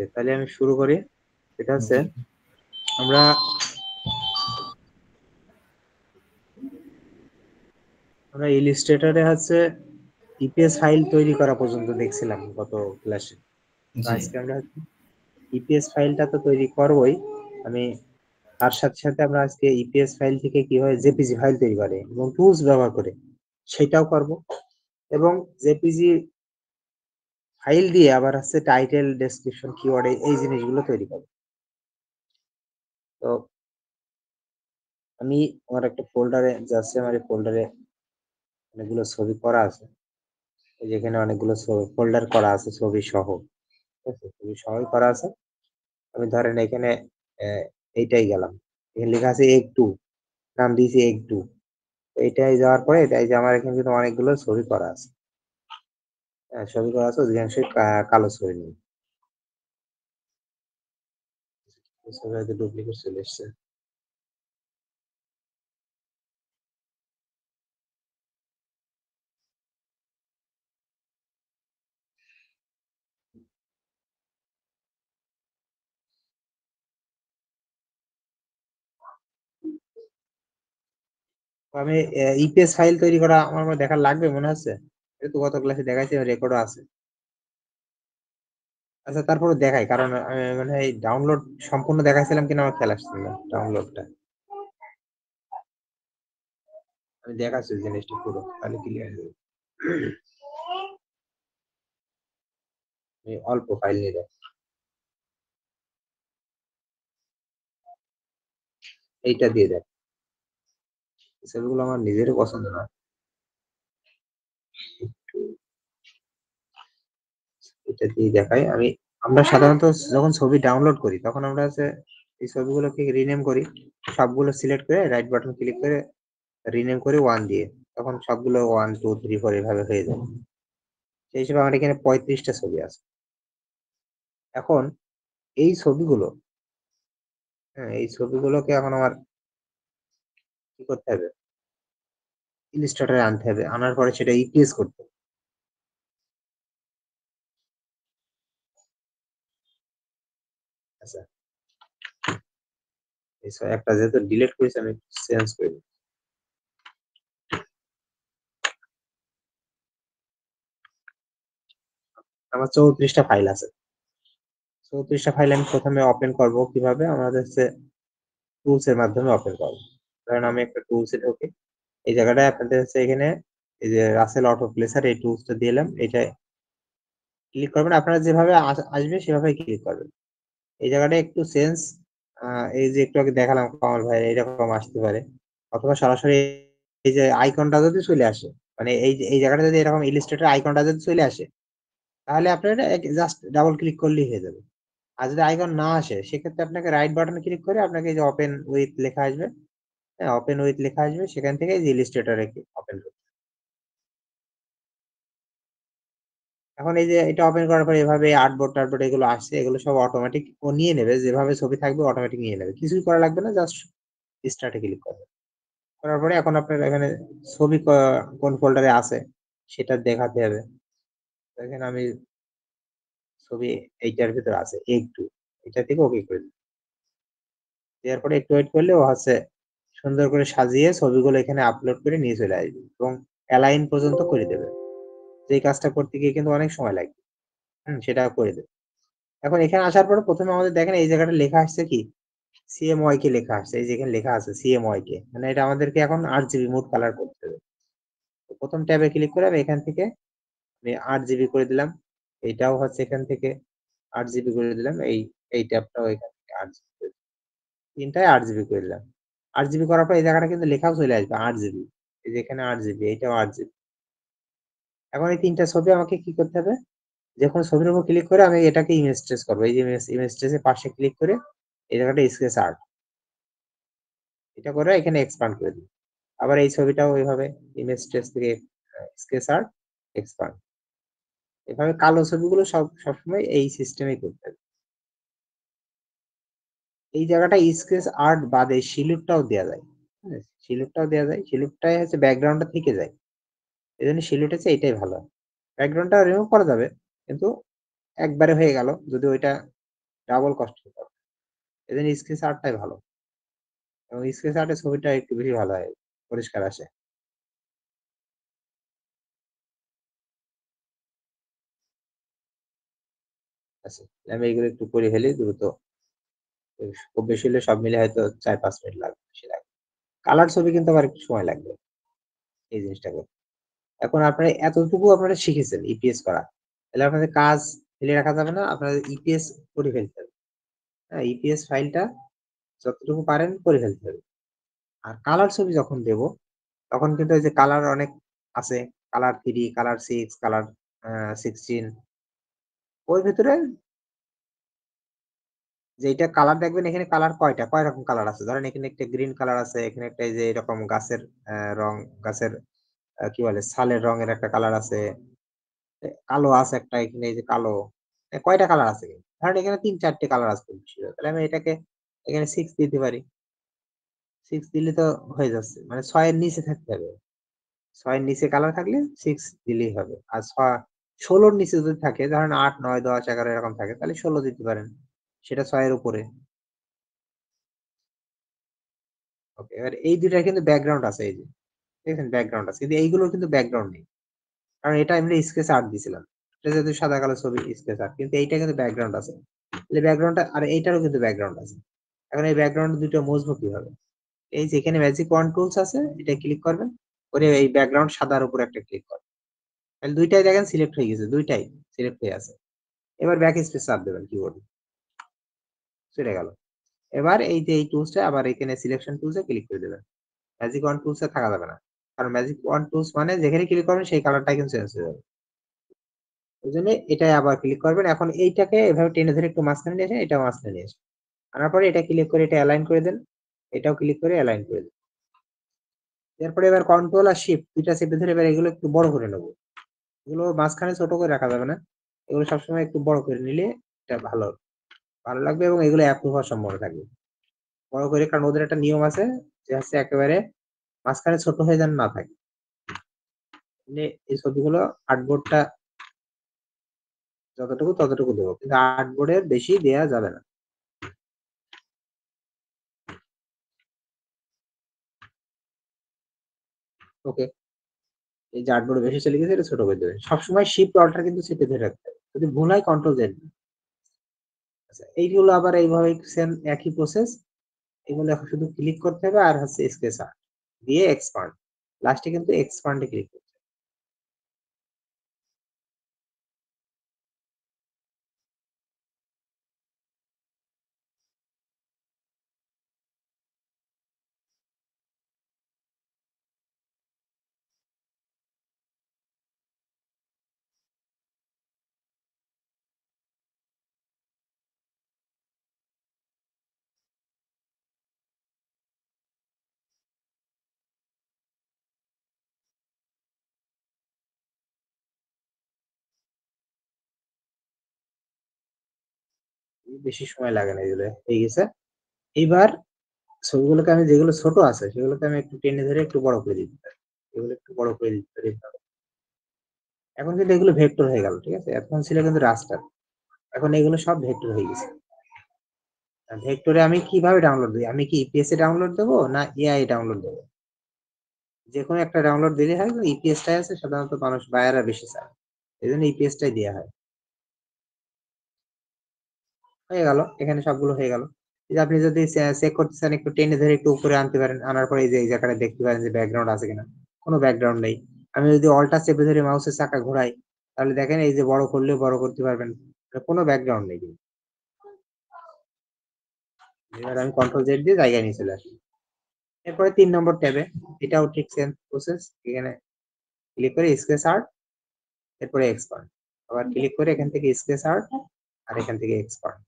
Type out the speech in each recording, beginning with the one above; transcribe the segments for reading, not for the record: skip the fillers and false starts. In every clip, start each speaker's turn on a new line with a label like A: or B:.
A: ওকে, তাহলে আমি শুরু করি। এটা হচ্ছে
B: জি।
A: আমরা ইলাস্ট্রেটরে হচ্ছে ইপিএস ফাইল তৈরি করা পর্যন্ত দেখছিলাম গত ক্লাসে।
B: জি।
A: আজকে আমরা ইপিএস ফাইলটা তো তৈরি করবই। আমি তার সাথে সাথে আমরা আজকে ইপিএস ফাইল থেকে কিভাবে জেপিজি ফাইল তৈরি করে এবং টুলস ব্যবহার করে সেটাও করব, এবং জেপিজি ফাইল দিয়ে আবার হচ্ছে টাইটেল, ডেসক্রিপশন, কিওয়ার্ড এই জিনিসগুলো তৈরি করব। তো আমি আমার একটা ফোল্ডারে যাচ্ছে, আমার এই ফোল্ডারে অনেকগুলো ছবি করা আছে। এই যে এখানে অনেকগুলো ফোল্ডার করা আছে ছবি সহ। ঠিক আছে? ছবি সহই করা আছে। আমি ধরেন এখানে এইটাই গেলাম। এখানে লেখা আছে এগ 2, নাম দিয়েছি এগ 2। এইটাই যাওয়ার পরে এই যে আমার এখানে কিন্তু অনেকগুলো ছবি করা আছে। হ্যাঁ, ছবি করা আছে, অধিকাংশই কালো ছবি নেই। ছবি হয়তো ডুপ্লিকেট চলে এসছে। তো আমি ইপিএস ফাইল তৈরি করা আমার মনে দেখা লাগবে মনে হচ্ছে। এটা তো গত ক্লাসে দেখাইছি, রেকর্ডও আছে। আচ্ছা, তারপরে দেখাই, কারণ মানে এই ডাউনলোড সম্পূর্ণ দেখাইছিলাম কিনা আমার খেয়াল আসছিল না ডাউনলোডটা। আমি দেখাচ্ছি জিনিসটা পুরো, তাহলে ক্লিয়ার হয়ে যাবে। এই অল্প ফাইল নিয়ে দেখ, এইটা দিয়ে দেখ। ছবিগুলো আমার নিজেরও পছন্দ না। এটা দিয়ে দেখাই আমি। আমরা সাধারণত যখন ছবি ডাউনলোড করি তখন আমরা হচ্ছে এই ছবিগুলোকে রিনেম করি। সবগুলো সিলেক্ট করে রাইট বাটন ক্লিক করে রিনেম করি 1 দিয়ে। তখন সবগুলো 1 2 3 4 এভাবে হয়ে যায়। সেই হিসেবে আমার এখানে 35টা ছবি আছে। এখন এই ছবিগুলো, হ্যাঁ, এই ছবিগুলোকে এখন আমার কি করতে হবে? ইলাস্ট্রেটরে আনতে হবে। আনার পরে সেটা ইপিএস করতে হবে। আচ্ছা, এই একটা যেহেতু ডিলিট করেছি আমি চেঞ্জ করে দিই। আমার 34টা ফাইল আছে। 34টা ফাইল আমি প্রথমে ওপেন করব কিভাবে? আমাদের হচ্ছে টুলস এর মাধ্যমে ওপেন করব। কারণ আমি একটা টুলস এ ঢুকি। এই জায়গাটায় আপনাদের হচ্ছে এখানে এই যে রাসেল অটো প্লেসার, এই টুলসটা দিলাম। এটা ক্লিক করবেন। আপনারা যেভাবে আসবে সেভাবেই ক্লিক করবেন। এই জায়গাটা একটু চেঞ্জ, এই যে একটু আগে দেখালাম কমল ভাই, এরকম আসতে পারে। অথবা সরাসরি এই যে আইকনটা যদি চলে আসে, মানে এই জায়গাটা যদি এরকম ইলাস্ট্রেটর আইকনটা যদি চলে আসে, তাহলে আপনার জাস্ট ডাবল ক্লিক করলেই হয়ে যাবে। আর যদি আইকন না আসে সেক্ষেত্রে আপনাকে রাইট বাটনে ক্লিক করে আপনাকে এই যে ওপেন উইথ লেখা আসবে। হ্যাঁ, ওপেন উইথ লেখা আসবে, সেখান থেকে এই যে ইলাস্ট্রেটরে ওপেন করতে। এখন এই যে এটা ওপেন করার পরে এভাবে আর্টবোর্ড টার্টবোর্ড এগুলো আসছে, এগুলো সব অটোমেটিক ও নিয়ে নেবে। যেভাবে ছবি থাকবে অটোমেটিক নিয়ে নেবে। কিছুই করা লাগবে না, জাস্ট স্টার্টে ক্লিক করবে। করার পরে এখন আপনার এখানে ছবি কোন ফোল্ডারে আছে সেটা দেখাতে হবে। দেখেন আমি ছবি এইটার ভিতরে আছে একটু, এটা থেকে ওকে করে দিই। দেওয়ার পরে একটু ওয়েট করলে ও হচ্ছে সুন্দর করে সাজিয়ে ছবিগুলো এখানে আপলোড করে নিয়ে চলে আসবে এবং অ্যালাইন পর্যন্ত করে দেবে। যে কাজটা করতে গিয়ে কিন্তু অনেক সময় লাগে। সেটা করে দেবে। এখন এখানে আসার পরে প্রথমে আমাদের দেখেন এই জায়গাটা লেখা আসছে কি? সিএমওয়াইকে লেখা আসছে। এই যে এখানে লেখা আছে সিএমওয়াইকে। মানে এটা আমাদেরকে এখন আরজিবি মোড কালার করতে হবে। তো প্রথম ট্যাবে ক্লিক করে আমি এখান থেকে আমি 8 জিবি করে দিলাম। এইটাও হচ্ছে এখান থেকে 8 জিবি করে দিলাম। এই ট্যাবটাও এখান থেকে 8 জিবি করে দিলাম। তিনটায় 8 জিবি করে দিলাম। 8 জিবি করার পর এই জায়গাটা কিন্তু লেখাও চলে আসবে 8 জিবি। এই যে এখানে 8 জিবি, এইটাও 8 জিবি। এখন এই তিনটা ছবি আমাকে কি করতে হবে? যখন ছবির উপর ক্লিক করে আমি এটাকে ইমেজ ট্রেস করবো। এই যে ইমেজ ট্রেসের পাশে ক্লিক করে এই জায়গাটা স্কেচ আর্ট, এটা করে এখানে এক্সপান্ড করে দিই। আবার এই ছবিটাও ওইভাবে ইমেজ ট্রেস থেকে স্কেচ আর্ট, এক্সপান্ড। এভাবে কালো ছবিগুলো সবসময় এই সিস্টেমেই করতে হবে। এই জায়গাটা স্কেচ আর্ট বাদে শিলুটটাও দেয়া যায়। হ্যাঁ? শিলুটটাও দেয়া যায়। শিলুটটাই হচ্ছে ব্যাকগ্রাউন্ডটা থেকে যায়। এজন্য শিলুট হচ্ছে এইটাই ভালো। ব্যাকগ্রাউন্ডটা রিমুভ করা যাবে। কিন্তু একবারে হয়ে গেল। যদি ওইটা ডাবল কষ্ট হতে হবে। এজন্য স্কেচ আর্টটাই ভালো। এবং স্কেচ আর্টে ছবিটা একটু বেশি ভালো হয়, পরিষ্কার আসে। আচ্ছা, আমি এগুলো একটু করে ফেলি দ্রুত। খুব বেশি হলে সব মিলে হয়তো ৪-৫ মিনিট লাগবে, বেশি লাগবে। কালার ছবি কিন্তু আবার একটু সময় লাগবে এই জিনিসটা করতে। এখন আপনারা এতটুকু আপনারা শিখেছেন ইপিএস করা। তাহলে আপনাদের কাজ ফেলে রাখা যাবে না। আপনাদের ইপিএস করে ফেলতে হবে। হ্যাঁ? ইপিএস ফাইলটা যতটুকু পারেন করে ফেলতে হবে। আর কালার ছবি যখন দেব, তখন কিন্তু এই যে কালার অনেক আছে। কালার 3, কালার 6, কালার 16 ওর ভেতরে যেইটা কালার দেখবেন এখানে কালার কয়টা? কয় রকম কালার আছে? ধরেন এখানে একটা গ্রিন কালার আছে, এখানে একটা এই যে এরকম গাছের রং, গাছের কি বলে? ছালের রঙের একটা কালার আছে। কালো আছে একটা এখানে এই যে কালো। কয়টা কালার আছে? ধরেন এখানে ৩-৪ টে কালার আছে তাহলে আমি এটাকে এখানে 6 দিতে পারি। 6 দিলে তো হয়ে যাচ্ছে। মানে ৬ এর নিচে থাকতে হবে। ৬ এর নিচে কালার থাকলে 6 দিলেই হবে। আর ১৬ র নিচে যদি থাকে ধরেন ৮, ৯, ১০, ১১ এরকম থাকে তাহলে ১৬ দিতে পারেন। সেটা ৬ এর উপরে। ওকে। এবার এই ২ টার কিন্তু ব্যাকগ্রাউন্ড আছে এই যে। দেখেছেন ব্যাকগ্রাউন্ড আছে। কিন্তু এইগুলোর কিন্তু ব্যাকগ্রাউন্ড নেই। কারণ এটা এমনি স্কেচ আর্ট দিছিলাম। এটা যেহেতু সাদা কালো ছবি স্কেচ আর্ট। কিন্তু এইটা কিন্তু ব্যাকগ্রাউন্ড আছে। তাহলে ব্যাকগ্রাউন্ডটা আর এইটারও কিন্তু ব্যাকগ্রাউন্ড আছে। এখন এই ব্যাকগ্রাউন্ড ২ টা মুছবো কিভাবে? এই যে এখানে ম্যাজিক ওয়ান্ড টুলস আছে, এটা ক্লিক করবেন। করে এই ব্যাকগ্রাউন্ড সাদার উপরে একটা ক্লিক করবেন। তাহলে ২ টাই দেখেন সিলেক্ট হয়ে গেছে। ২ টাই সিলেক্ট হয়ে আছে। এবার ব্যাক স্পেস চাপ দেবেন কিবোর্ডে। চলে গেল। এবার এই যে এই টুলসটা আবার এখানে সিলেকশন টুলসে ক্লিক করে দেবেন। ম্যাজিক ওয়ান্ড টুলসে থাকা যাবে না। কারণ ম্যাজিক ওয়ান্ড টুলস মানে যেখানে ক্লিক করবেন সেই কালারটাই কিন্তু চেঞ্জ হয়ে যাবে। ওইজন্য এটাই আবার ক্লিক করবেন। এখন এইটাকে এভাবে টেনে ধরে একটু মাঝখানে নিয়ে আসেন, এটাও মাঝখানে নিয়ে আসেন। আনার পরে এটা ক্লিক করে এটা এলাইন করে দেন। এটাও ক্লিক করে এলাইন করে দেন। এরপরে এবার কন্ট্রোল আর শিফট ২ টা চেপে ধরে এবার এগুলো একটু বড় করে নেব। এগুলো মাঝখানে ছোট করে রাখা যাবে না। এগুলো সবসময় একটু বড় করে নিলে এটা ভালো ভালো লাগবে এবং এগুলো এপ্রুভ হওয়ার সম্ভাবনা থাকবে। বড় করে কারণ ওদের একটা নিয়ম আছে যে হচ্ছে একেবারে মাঝখানে ছোট হয়ে যেন না থাকে। মানে এই ছবিগুলো আর্টবোর্ডটা যতটুকু ততটুকু দেব। কিন্তু আর্টবোর্ডের বেশি দেয়া যাবে না। ওকে। এই যে আর্টবোর্ডে বেশি চলে গেছে এটা ছোট করে দেবেন। সবসময় শিফট অল্টার কিন্তু চেপে ধরে রাখতে হবে। যদি ভুল হয় কন্ট্রোল জেড। আচ্ছা এইগুলো আবার এইভাবে সেম একই প্রসেস। এগুলো এখন শুধু ক্লিক করতে হবে আর হচ্ছে স্কেচ আর্ট দিয়ে এক্সপান্ড। লাস্টে কিন্তু এক্সপান্ড এ ক্লিক করতে হবে। বেশি সময় লাগে না এগুলো। হয়ে গেছে। এইবার ছবিগুলোকে আমি যেগুলো ছোট আছে সেগুলোকে আমি একটু টেনে ধরে একটু বড় করে দিতে পারি। এগুলো একটু বড় করে দিতে পারি। এখন কিন্তু এগুলো ভেক্টর হয়ে গেল। ঠিক আছে? এতক্ষণ ছিল কিন্তু রাস্টার। এখন এগুলো সব ভেক্টর হয়ে গেছে। ভেক্টরে আমি কিভাবে ডাউনলোড দিই? আমি কি ইপিএস এ ডাউনলোড দেবো না এআই ডাউনলোড দেবো? যেকোনো একটা ডাউনলোড দিলেই হয়। কিন্তু ইপিএস টাই আছে সাধারণত মানুষ বায়াররা বেশি চায়। এজন্য ইপিএস টাই দেয়া হয়। হয়ে গেল। এখানে সবগুলো হয়ে গেল। এই যে আপনি যদি চেক করতে চান একটু টেনে ধরে একটু উপরে আনতে পারেন। আনার পরে এই যে এই জায়গাটা দেখতে পারেন যে ব্যাকগ্রাউন্ড আছে কিনা। কোন ব্যাকগ্রাউন্ড নেই। আমি যদি অল্টার চেপে ধরে মাউসের চাকা ঘোরাই, তাহলে দেখেন এই যে বড় করলেও বড় করতে পারবেন। কোন ব্যাকগ্রাউন্ড নেই কিন্তু। এবার আমি কন্ট্রোল জেড দিয়ে জায়গায় নিয়ে চলে আসি। এরপরে ৩ নম্বর ট্যাবে এটাও ঠিক সেম প্রসেস। এখানে ক্লিক করে স্কেচ আর্ট, এরপরে এক্সপান্ড। আবার ক্লিক করে এখান থেকে স্কেচ আর্ট আর এখান থেকে এক্সপান্ড।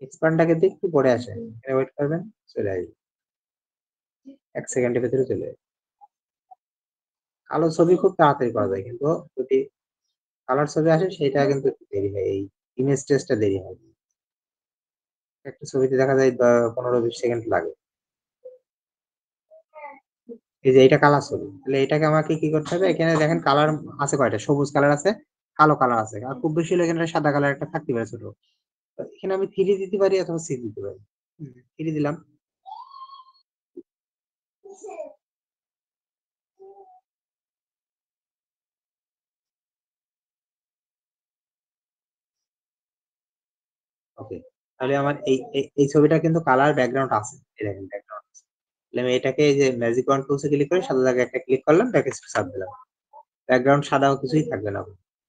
A: এক্সপান্ডটাকে দিয়ে একটু পরে আসেন। এখানে ওয়েট করবেন, চলে আসবে। ১ সেকেন্ডের ভেতরে চলে আসবে। কালো ছবি খুব তাড়াতাড়ি করা যায় কিন্তু যদি কালার ছবি আসে সেটা কিন্তু একটু দেরি হয়। এই ইমেজ টেস্টটা দেরি হয়। একটা ছবিতে দেখা যায় ১৫-২০ সেকেন্ড লাগে। এই যে এটা কালার ছবি। তাহলে এটাকে আমাকে কি করতে হবে? এখানে দেখেন কালার আছে কয়টা? সবুজ কালার আছে, কালো কালার আছে। আর খুব বেশি হলে এখানে সাদা কালার একটা থাকতে পারে ছোট। তো এখানে আমি 3 দিতে পারি অথবা 6 দিতে পারি। 3 দিলাম। ওকে। তাহলে আমার এই ছবিটা কিন্তু কালার ব্যাকগ্রাউন্ড আছে। এই দেখেন ব্যাকগ্রাউন্ড আছে। তাহলে আমি এটাকে এই যে ম্যাজিক ওয়ান টুলস এ ক্লিক করে সাদা জায়গায় একটা ক্লিক করলাম, ব্যাক স্পেস চাপ দিলাম। ব্যাকগ্রাউন্ড সাদা কিছুই থাকবে না।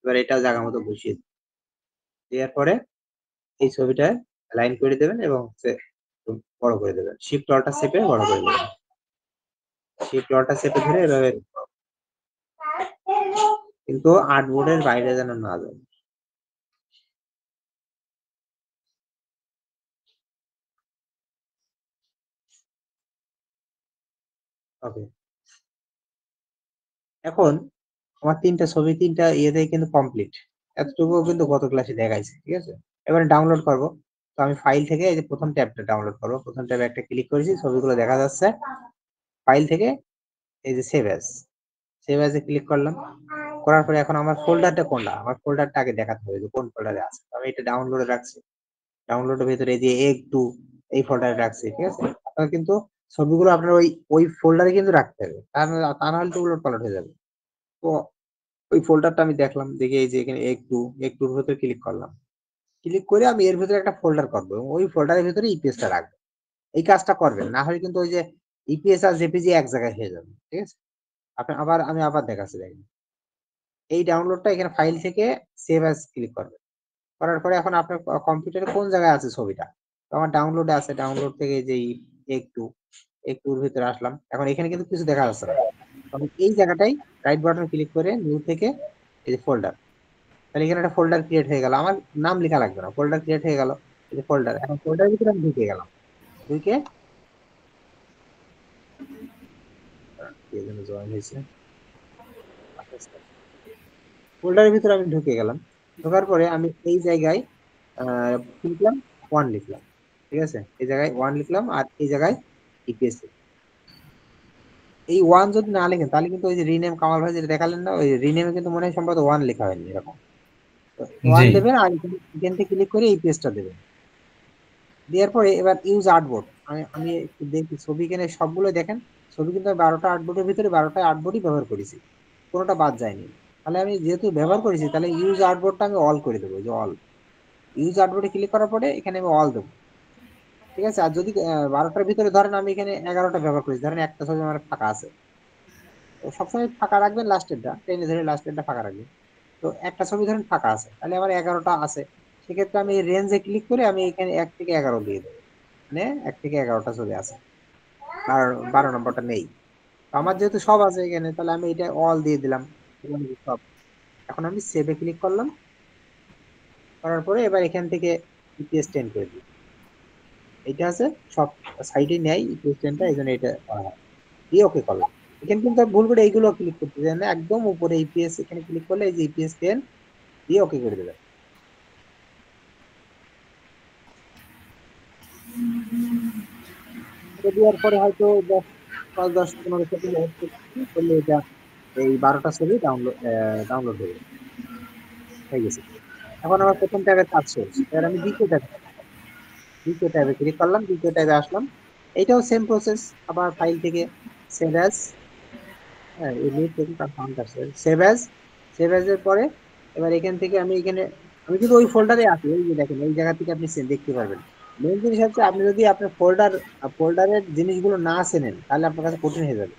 A: এবার এটা জায়গা মতো বসিয়ে দেওয়ার পরে এই ছবিটা লাইন করে দেবেন এবং হচ্ছে একটু বড় করে দেবেন। শিফট অল্টার চেপে বড় করে দেবেন। শিফট অল্টার চেপে ধরে এভাবে কিন্তু আর্টবোর্ডের বাইরে যেন না যায়। ওকে। এখন আমার ৩ টা ছবি ৩ টা ইয়েতেই কিন্তু কমপ্লিট। এতটুকুও কিন্তু গত ক্লাসে দেখাইছি। ঠিক আছে? এবারে ডাউনলোড করব। তো আমি ফাইল থেকে এই যে ১ম ট্যাবটা ডাউনলোড করব। ১ম ট্যাবে একটা ক্লিক করেছি, ছবিগুলো দেখা যাচ্ছে। ফাইল থেকে এই যে save as. Save as a click করলাম। করার পরে এখন আমার ফোল্ডারটা কোনটা? আমার ফোল্ডারটা আগে দেখাতে হবে যে কোন ফোল্ডারে আছে। আমি এটা ডাউনলোডে রাখছি। ডাউনলোডের ভেতরে এই যে A2 এই ফোল্ডারে রাখছি। ঠিক আছে? আপনার কিন্তু ছবিগুলো আপনার ওই ফোল্ডারে কিন্তু রাখতে হবে। তা না হলে তো উলটপালট হয়ে যাবে। তো ওই ফোল্ডারটা আমি দেখলাম। দেখে এই যে এখানে A2 এর ভেতরে ক্লিক করলাম। ক্লিক করে আমি এর ভেতরে একটা ফোল্ডার করব এবং ওই ফোল্ডারের ভেতরে ইপিএসটা রাখবো। এই কাজটা করবেন। না হলে কিন্তু ওই যে ইপিএস আর জেপিজি এক জায়গায় হয়ে যাবে। ঠিক আছে? আমি আবার দেখাচ্ছি দেখেন। এই ডাউনলোডটা এখানে ফাইল থেকে সেভ অ্যাজ ক্লিক করবেন। করার পরে এখন আপনার কম্পিউটারে কোন জায়গায় আছে ছবিটা? তো আমার ডাউনলোডে আছে। ডাউনলোড থেকে যে একটু একটুর ভিতরে আসলাম। এখন এখানে কিন্তু কিছু দেখা যাচ্ছে না। আমি এই জায়গাটাই রাইট বাটন ক্লিক করে নিউ থেকে এই যে ফোল্ডার। তাহলে এখানে একটা ফোল্ডার ক্রিয়েট হয়ে গেল। আমার নাম লেখা লাগবে না। ফোল্ডার ক্রিয়েট হয়ে গেল। এই যে ফোল্ডার। এখন ফোল্ডারের ভিতরে আমি ঢুকে গেলাম। ঢুকে কে যেন জয়েন হয়েছে। ফোল্ডারের ভিতরে আমি ঢুকে গেলাম। ঢোকার পরে আমি এই জায়গায় কি লিখলাম? 1 লিখলাম। ঠিক আছে? এই জায়গায় 1 লিখলাম আর এই জায়গায় ইপিএস এই 1 যদি না লিখেন তাহলে কিন্তু ওই যে রিনেম কামাল ভাই যেটা দেখালেন না? ওই রিনেমে কিন্তু মনে হয় সম্ভবত 1 লেখা হয়নি এরকম। তো
B: জি,
A: 1 দেবেন আর এখান থেকে ক্লিক করে এই পেজটা দেবেন। দেওয়ার পরে এবার ইউজ আর্টবোর্ড। আমি একটু দেখি ছবি এখানে সবগুলো দেখেন। ছবি কিন্তু আমি ১২ টা আর্টবোর্ডের ভিতরে ১২ টা আর্টবোর্ডই ব্যবহার করেছি। কোনটা বাদ যায়নি। তাহলে আমি যেহেতু ব্যবহার করেছি তাহলে ইউজ আর্টবোর্ডটা আমি অল করে দেবো। যে অল। ইউজ আর্টবোর্ডে ক্লিক করার পরে এখানে আমি অল দেবো। ঠিক আছে? আর যদি ১২ টার ভিতরে ধরেন আমি এখানে ১১ টা ব্যবহার করেছি। ধরেন একটা ছবি আমার ফাঁকা আছে। তো সবসময় ফাঁকা রাখবেন লাস্টেরটা। টেনে ধরে লাস্টেরটা ফাঁকা রাখবেন। তো একটা ছবি ধরেন ফাঁকা আছে। তাহলে আমার ১১ টা আছে। সেক্ষেত্রে আমি রেঞ্জে ক্লিক করে আমি এখানে ১ থেকে ১১ দিয়ে দেবো। মানে ১ থেকে ১১ টা ছবি আছে। আর ১২ নম্বরটা নেই। তো আমার যেহেতু সব আছে এখানে তাহলে আমি এটা অল দিয়ে দিলাম। দিলাম যে সব। এখন আমি সেভ এ ক্লিক করলাম। করার পরে এবার এখান থেকে ইপিএস 10 করে দিই। এটা আছে সব সাইডে নেয় ইপিএস 10 টা এজন্য এটা করা হয়। দিয়ে ওকে করলাম। এখানে কিন্তু আমি ভুল করে এইগুলো ক্লিক করতে চাই না। একদম উপরে ইপিএস এখানে ক্লিক করলে এই যে ইপিএস 10 দিয়ে ওকে করে দেবেন। এটা দেওয়ার পরে হয়তো ৫, ১০, ১৫ সেকেন্ড ওয়েট করলে এটা এই ১২ টা ছবি ডাউনলোড হবে। হয়ে গেছে। এখন আমার ১ম ট্যাবের কাজ শেষ। এবার আমি ২য় ট্যাবে ২য় ট্যাবে ক্লিক করলাম, ২য় ট্যাবে আসলাম। এইটাও সেম প্রসেস। আবার ফাইল থেকে সেভ অ্যাজ হ্যাঁ, এই লিড থেকে তার ফাউন্ড আসছে। সেভ অ্যাজ এর পরে এবার এখান থেকে আমি কিন্তু ওই ফোল্ডারে আছি। এই যে দেখেন এই জায়গা থেকে আপনি দেখতে পারবেন। মেইন জিনিস হচ্ছে আপনি যদি আপনার ফোল্ডারের জিনিসগুলো না চেনেন তাহলে আপনার কাছে কঠিন হয়ে যাবে।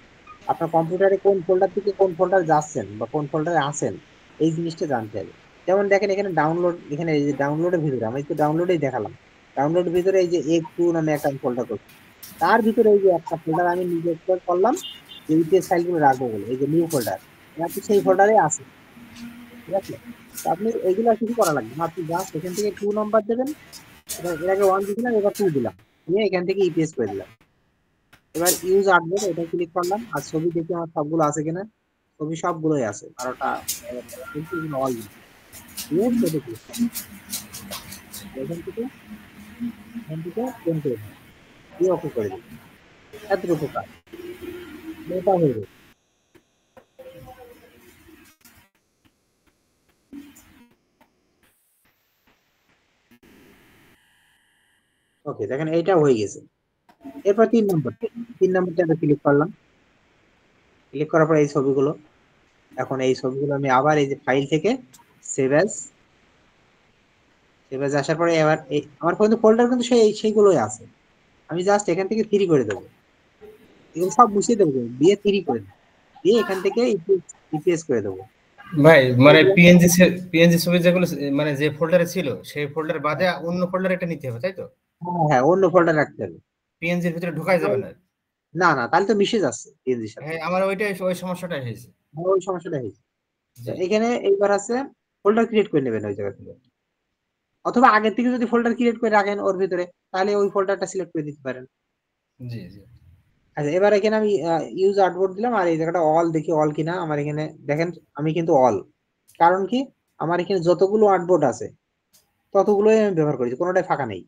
A: আপনার কম্পিউটারে কোন ফোল্ডার থেকে কোন ফোল্ডার যাচ্ছেন বা কোন ফোল্ডারে আছেন এই জিনিসটা জানতে হবে। যেমন দেখেন এখানে ডাউনলোড এখানে এই যে ডাউনলোডের ভিতরে আমি তো ডাউনলোডেই দেখালাম। ডাউনলোডের ভিতরে এই যে A2 নামে একটা ফোল্ডার করছি। তার ভিতরে এই যে একটা ফোল্ডার আমি নিজে এক্সপ্লোর করলাম যে ইপিএস ফাইলগুলো রাখবো বলে এই যে নিউ ফোল্ডার আপনি সেই ফোল্ডারে আছে। ঠিক আছে? তো আপনি এইগুলো আর কিছু করা লাগবে না। আপনি জাস্ট এখান থেকে 2 নাম্বার দেবেন। এর আগে 1 দিয়েছিলাম এবার 2 দিলাম। দিয়ে এখান থেকে ইপিএস করে দিলাম। এবার ইউজ আর্টবোর্ড এটা ক্লিক করলাম আর ছবি দেখি আমার সবগুলো আছে কিনা। ছবি সবগুলোই আছে। ১২ টা ১১ টা কিন্তু এগুলো অল দিয়ে সেভ এ ক্লিক করলাম। এখান থেকে সেন্ড করে দিলাম। দিয়ে ওকে করে দিলাম। এতটুকু কাজ। এটা হয়ে গেছে। ওকে, দেখেন এইটা হয়ে গেছে। এরপর 3 নম্বর, 3 নম্বরটা ক্লিক করলাম। ক্লিক করার পর এই ছবিগুলো, এখন এই ছবিগুলো আমি আবার এই যে ফাইল থেকে সেভ অ্যাজ, সেভ অ্যাজ আসার পরে এবার এই আমার কিন্তু ফোল্ডার কিন্তু সেইগুলোই আছে। আমি জাস্ট এখান থেকে ফ্রি করে দেবো, এগুলো সব মুছিয়ে দেবো, দিয়ে ফ্রি করে দেবো, দিয়ে এখান থেকে ইপিএস করে দেবো।
B: ভাই মানে
A: এইগুলো
B: পিএনজি ছবি যেগুলো মানে যে ফোল্ডারে ছিল সেই ফোল্ডার বাদে অন্য ফোল্ডারে এটা নিতে হবে, তাই তো?
A: হ্যাঁ হ্যাঁ, অন্য ফোল্ডার রাখতে হবে।
B: পিএনজির ভিতরে ঢোকাই যাবে না।
A: না না, তাহলে তো মিশে যাচ্ছে পিএনজির সাথে।
B: হ্যাঁ, আমার ওইটাই ওই সমস্যাটাই হয়েছে।
A: ওই সমস্যাটা হয়েছে। তো
B: জি
A: এখানে এইবার আছে ফোল্ডার ক্রিয়েট করে নেবেন ওই জায়গা থেকে, অথবা আগে থেকে যদি ফোল্ডার ক্রিয়েট করে রাখেন ওর ভিতরে, তাহলে ওই ফোল্ডারটা সিলেক্ট করে দিতে পারেন।
B: জি জি
A: আচ্ছা, এবার এখানে আমি ইউজ আর্টবোর্ড দিলাম, আর এই জায়গাটা অল, দেখি অল কিনা আমার এখানে। দেখেন আমি কিন্তু অল, কারণ কি আমার এখানে যতগুলো আর্টবোর্ড আছে ততগুলোই আমি ব্যবহার করেছি, কোনোটাই ফাঁকা নেই।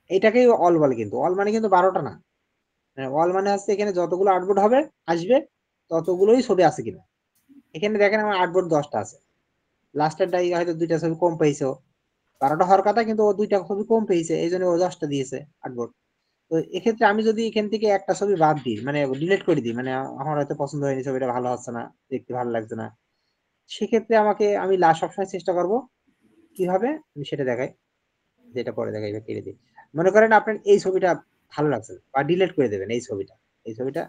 A: এটাকেই অল বলে, কিন্তু অল মানে কিন্তু 12টা না। অল মানে হচ্ছে এখানে যতগুলো আর্টবোর্ড হবে আসবে ততগুলোই ছবি আছে কিনা। এখানে দেখেন আমার আর্টবোর্ড 10টা আছে, লাস্টের ডাই হয়তো 2টা ছবি কম পেয়েছে, 12টা হওয়ার কথা কিন্তু ও 2টা ছবি কম পেয়েছে, এই জন্য ও 10টা দিয়েছে আর্টবোর্ড। তো এক্ষেত্রে আমি যদি এখান থেকে একটা ছবি বাদ দিই, মানে ডিলিট করে দিই, মানে আমার হয়তো পছন্দ হয়নি, ছবিটা ভালো হচ্ছে না, দেখতে ভালো লাগছে না, সেক্ষেত্রে আমি লাস্ট সবসময় চেষ্টা করব কিভাবে আমি সেটা দেখাই, যেটা পরে দেখাই বা কেটে দিই। মনে করেন আপনার এই ছবিটা ভালো লাগছে না, বা ডিলিট করে দেবেন এই ছবিটা, এই ছবিটা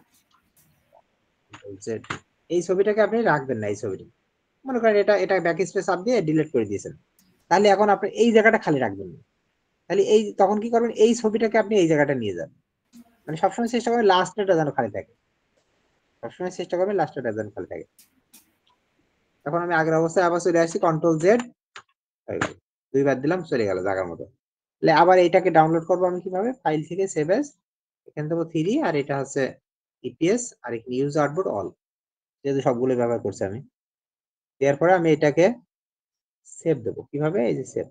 A: এই ছবিটাকে আপনি রাখবেন না, এই ছবিটা মনে করেন এটা এটা ব্যাক স্পেস চাপ দিয়ে ডিলিট করে দিয়েছেন, তাহলে এখন আপনি এই জায়গাটা খালি রাখবেন না। তাহলে এই তখন কি করবেন, এই ছবিটাকে আপনি এই জায়গাটা নিয়ে যান, মানে সবসময় চেষ্টা করবেন লাস্টেটা যেন খালি থাকে, সবসময় চেষ্টা করবেন লাস্টেটা যেন খালি থাকে। তখন আমি আগের অবস্থায় আবার চলে আসি, কন্ট্রোল জেড, 2বার দিলাম, চলে গেল জায়গার মতো। তাহলে আবার এটাকে ডাউনলোড করবো আমি কিভাবে, ফাইল থেকে সেভ এস, এখান থেকে 3, আর এটা হচ্ছে ইপিএস, আর এখানে ইউজ আউটপুট অল, যেহেতু সবগুলো ব্যবহার করছি আমি। এরপরে আমি এটাকে সেভ দেবো কিভাবে, এই যে সেভ,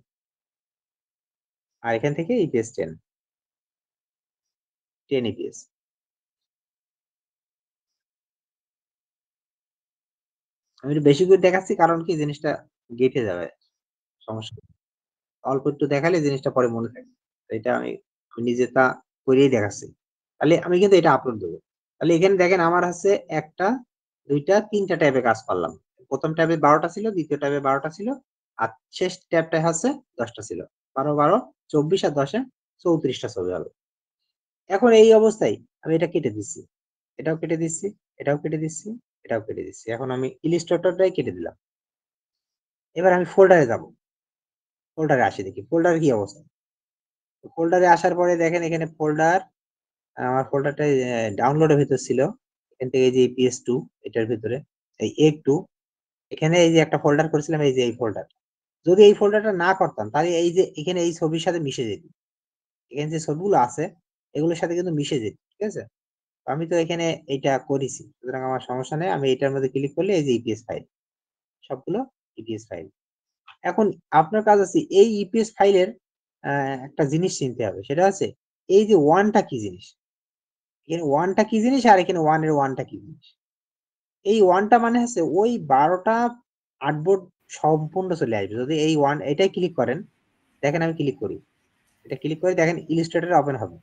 A: আর এখান থেকে ইপিএস 10 ইপিএস। আমি একটু বেশি করে দেখাচ্ছি, কারণ কি জিনিসটা গেঁথে যাবে, সমস্যা। অল্প একটু দেখালে জিনিসটা পরে মনে থাকে। তো এটা আমি নিজে তা করেই দেখাচ্ছি। তাহলে আমি কিন্তু এটা আপলোড দেবো। তাহলে এখানে দেখেন আমার হচ্ছে 1টা, 2টা, 3টা ট্যাবে কাজ করলাম। প্রথম ট্যাবে 12টা ছিল, দ্বিতীয় ট্যাবে 12টা ছিল, আর শেষ ট্যাবটায় হচ্ছে 10টা ছিল। 12, 12, 24 আর 10-এ 34টা ছবি হবে। এখন এই অবস্থায় আমি এটা কেটে দিচ্ছি, এটাও কেটে দিচ্ছি, এটাও কেটে দিচ্ছি, এটাও কেটে দিচ্ছি। এখন আমি ইলিস্ট্রেটরটাই কেটে দিলাম। এবার আমি ফোল্ডারে যাব, ফোল্ডারে আসি, দেখি ফোল্ডারে কি অবস্থা। ফোল্ডারে আসার পরে দেখেন এখানে ফোল্ডার, আমার ফোল্ডারটা ডাউনলোডের ভিতর ছিল, এখান থেকে এই যে PS2, এটার ভিতরে এই A2, এখানে এই যে একটা ফোল্ডার করেছিলাম, এই যে এই ফোল্ডার। যদি এই ফোল্ডারটা না করতাম তাহলে এই যে এখানে এই ছবির সাথে মিশে যেত, এখানে যে ছবিগুলো আছে এগুলোর সাথে কিন্তু মিশে যেত, ঠিক আছে। আমি তো এখানে এইটা করেছি, সুতরাং আমার সমস্যা নেই। আমি এটার মধ্যে ক্লিক করলে এই যে ইপিএস ফাইল, সবগুলো ইপিএস ফাইল। এখন আপনার কাজ আছে এই ইপিএস ফাইলের একটা জিনিস চিনতে হবে, সেটা হচ্ছে এই যে ওয়ানটা কি জিনিস, এখানে ওয়ানটা কি জিনিস, আর এখানে ওয়ানের ওয়ানটা কি জিনিস। এই ওয়ানটা মানে হচ্ছে ওই 12টা আর্টবোর্ড সম্পূর্ণ চলে আসবে যদি এই ওয়ান, এটাই ক্লিক করেন। দেখেন আমি ক্লিক করি, এটা ক্লিক করে দেখেন ইলিস্ট্রেটর ওপেন হবে,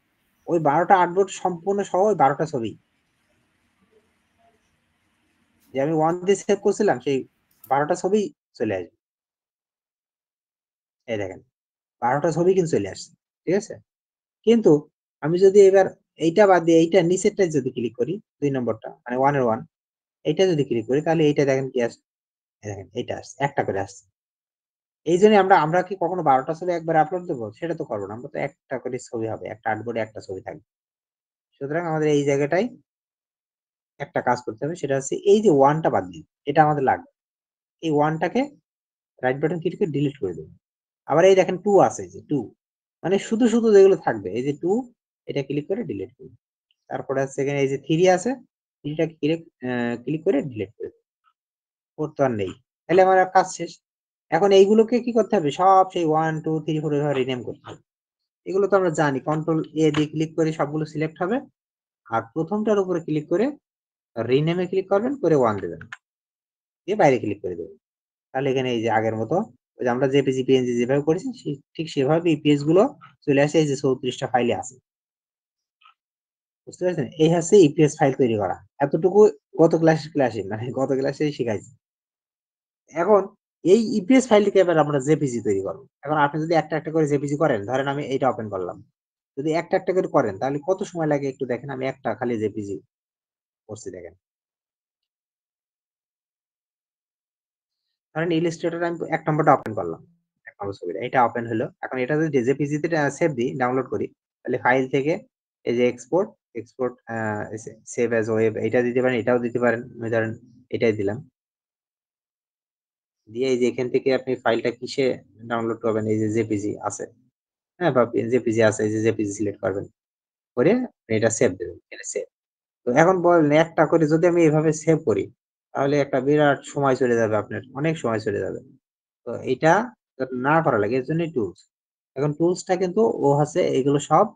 A: ওই 12টা আর্টবোর্ড সম্পূর্ণ সহ ওই 12টা ছবি যে আমি ওয়ান দিয়ে সেভ করছিলাম, সেই 12টা ছবি চলে আসবে। এই দেখেন 12টা ছবি কিন্তু চলে আসছে, ঠিক আছে। কিন্তু আমি যদি এবার এইটা বাদ দিয়ে এইটা নিচেরটা যদি ক্লিক করি, 2 নম্বরটা মানে ওয়ানের ওয়ান, এইটা যদি ক্লিক করি, তাহলে এইটা দেখেন কি আসছে, দেখেন এইটা আসছে, একটা করে আসছে। এই জন্য আমরা আমরা কি কখনো 12টা ছবি একবার আপলোড দেবো, সেটা তো করবো না, আমরা তো একটা করে ছবি হবে, একটা আর্টবোর্ডে একটা ছবি থাকবে। সুতরাং আমাদের এই জায়গাটাই একটা কাজ করতে হবে, সেটা হচ্ছে এই যে ওয়ানটা বাদ দিই, এটা আমাদের লাগবে। এই ওয়ানটাকে রাইট বাটন ক্লিক করে ডিলিট করে দেবো। আবার এই দেখেন 2 আছে, যে 2 মানে শুধু শুধু যেগুলো থাকবে, এই যে 2, এটা ক্লিক করে ডিলিট করবো। তারপরে হচ্ছে এখানে এই যে 3 আছে, 3টা ক্লিক ক্লিক করে ডিলিট করে দেবো। ওর তো আর নেই, তাহলে আমার কাজ শেষ। এখন এইগুলোকে কি করতে হবে, সব সেই 1, 2, 3, 4 এভাবে রিনেম করতে হবে। এগুলো তো আমরা জানি, কন্ট্রোল এ দিয়ে ক্লিক করে সবগুলো সিলেক্ট হবে, আর প্রথমটার উপরে ক্লিক করে রিনেমে ক্লিক করবেন, করে 1 দেবেন, দিয়ে বাইরে ক্লিক করে দেবেন। তাহলে এখানে এই যে আগের মতো ওই যে আমরা জেপিজি পিএনজি যেভাবে করেছি ঠিক সেভাবে ইপিএস গুলো চলে আসে, এই যে 34টা ফাইলে আছে। বুঝতে পারছেন? এই হচ্ছে ইপিএস ফাইল তৈরি করা। এতটুকু গত ক্লাসে মানে গত ক্লাসেই শিখাইছি। এখন এই ইপিএস ফাইলটিকে এবার আমরা জেপিজি তৈরি করব। এখন আপনি যদি একটা করে জেপিজি করেন, ধরেন আমি এইটা ওপেন করলাম। যদি একটা করে করেন তাহলে কত সময় লাগে একটু দেখেন। আমি একটা খালি জেপিজি করছি দেখেন। ধরেন ইলাস্ট্রেটর আমি ১ নম্বরটা ওপেন করলাম। ১ নম্বর ছবিটা। এটা ওপেন হলো। এখন এটা যদি জেপিজি তে সেভ দিই, ডাউনলোড করি, তাহলে ফাইল থেকে এই যে এক্সপোর্ট সেভ অ্যাজ ওয়েব এটা দিতে পারেন, এটাও দিতে পারেন। আমি ধরেন এটাই দিলাম। দিয়ে এই যে এখান থেকে আপনি ফাইলটা কিসে ডাউনলোড করবেন, এই যে জেপিজি আছে। হ্যাঁ, বা জেপিজি আছে, এই যে জেপিজি সিলেক্ট করবেন। করে এটা সেভ দেবেন। এখানে সেভ। তো এখন বলেন একটা করে যদি আমি এভাবে সেভ করি, তাহলে একটা বিরাট সময় চলে যাবে আপনার। অনেক সময় চলে যাবে। তো এটা যাতে না করা লাগে এর জন্যই টুলস। এখন টুলসটা কিন্তু ও হচ্ছে এগুলো সব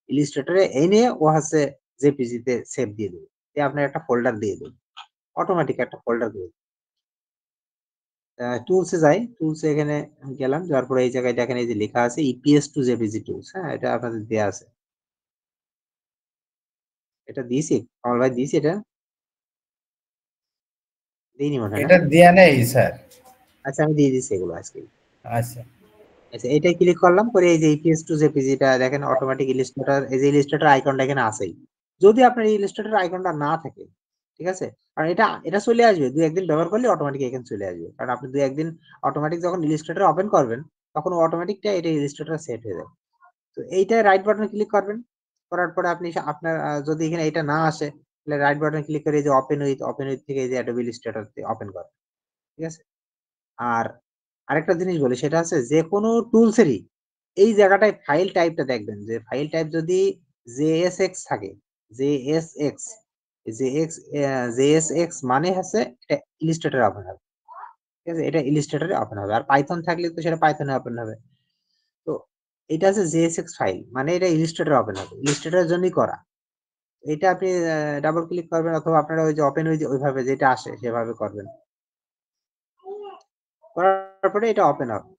A: ইলাস্ট্রেটরে এনে ও হচ্ছে জেপিজি তে সেভ দিয়ে দেবে। দিয়ে আপনার একটা ফোল্ডার দিয়ে দেবে। অটোমেটিক একটা ফোল্ডার দিয়ে দেবে। টুলস এ যাই। টুলস এ এখানে গেলাম। যাওয়ার পরে এই জায়গায় দেখেন এই যে লেখা আছে ইপিএস টু জেপিজি টুলস। হ্যাঁ, এটা আপনাদের দেয়া আছে। এটা দিয়েছি? কমল ভাই দিয়েছি এটা? দেইনি মনে হয় না?
B: এটা দেয়া নেই স্যার।
A: আচ্ছা আমি দিয়ে দিচ্ছি এগুলো আজকে।
B: আচ্ছা।
A: আচ্ছা এটাই ক্লিক করলাম, করে এই যে ইপিএস টু জেপিজি টা দেখেন অটোমেটিক ইলাস্ট্রেটর, এই যে ইলাস্ট্রেটর আইকনটা এখানে আছেই। যদি আপনার এই ইলাস্ট্রেটর আইকনটা না থাকে, ঠিক আছে? কারণ এটা চলে আসবে ২-১ দিন ব্যবহার করলে অটোমেটিক এখানে চলে আসবে। কারণ আপনি ২-১ দিন অটোমেটিক যখন ইলাস্ট্রেটর ওপেন করবেন, তখন অটোমেটিকটা এটা ইলাস্ট্রেটর সেট হয়ে যাবে। তো এইটায় রাইট বাটনে ক্লিক করবেন। করার পরে আপনি আপনার যদি এখানে এটা না আসে, তাহলে রাইট বাটনে ক্লিক করে এই যে ওপেন উইথ থেকে এই যে অ্যাডোবি ইলাস্ট্রেটর ওপেন করেন। ঠিক আছে? আর আরেকটা জিনিস বলি, সেটা হচ্ছে যেকোনো টুলস এরই এই জায়গাটায় ফাইল টাইপটা দেখবেন, যে ফাইল টাইপ যদি জেএসএক্স থাকে, জেএসএক্স, জেএক্স জেএসএক্স মানে হচ্ছে এটা ইলাস্ট্রেটর ওপেন হবে। ঠিক আছে? এটা ইলাস্ট্রেটরে ওপেন হবে। আর পাইথন থাকলে তো সেটা পাইথনে ওপেন হবে। তো এটা হচ্ছে জেএসএক্স ফাইল মানে এটা ইলাস্ট্রেটরে ওপেন হবে। ইলাস্ট্রেটরের জন্যই করা। এটা আপনি ডাবল ক্লিক করবেন অথবা আপনারা ওই যে ওপেন ওইভাবে যেটা আসে সেভাবে করবেন। করার পরে এটা ওপেন হবে।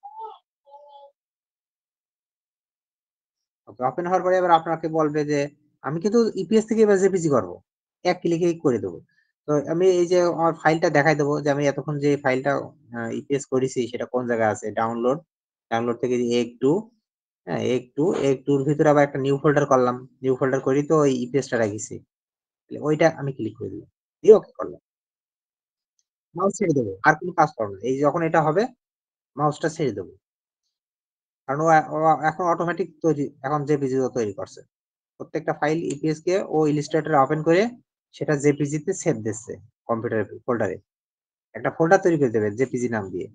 A: ওকে, ওপেন হওয়ার পরে এবার আপনাকে বলবে যে আমি কিন্তু ইপিএস থেকে এবার জেপিজি করবো। এক ক্লিকেই করে দেবো। তো আমি এই যে আমার ফাইলটা দেখাই দেবো যে আমি এতক্ষণ যে ফাইলটা ইপিএস করেছি সেটা কোন জায়গায় আছে। ডাউনলোড থেকে A2, হ্যাঁ A2 এর ভিতরে আবার একটা নিউ ফোল্ডার করলাম। নিউ ফোল্ডার করি তো ওই ইপিএসটা রাখিছি। তাহলে ওইটা আমি ক্লিক করে দিলাম। দিয়ে ওকে করলাম। মাউস ছেড়ে দেবো। আর কোনো কাজ করব না। এই যখন এটা হবে মাউসটা ছেড়ে দেবো। কারণ ও এখন অটোমেটিক তৈরি, এখন জেপিজি ও তৈরি করছে। প্রত্যেকটা ফাইল ইপিএস কে ও ইলাস্ট্রেটর ওপেন করে সেটা জেপিজি তে সেভ দিচ্ছে কম্পিউটার ফোল্ডারে। একটা ফোল্ডার তৈরি করে দেবে জেপিজি নাম দিয়ে।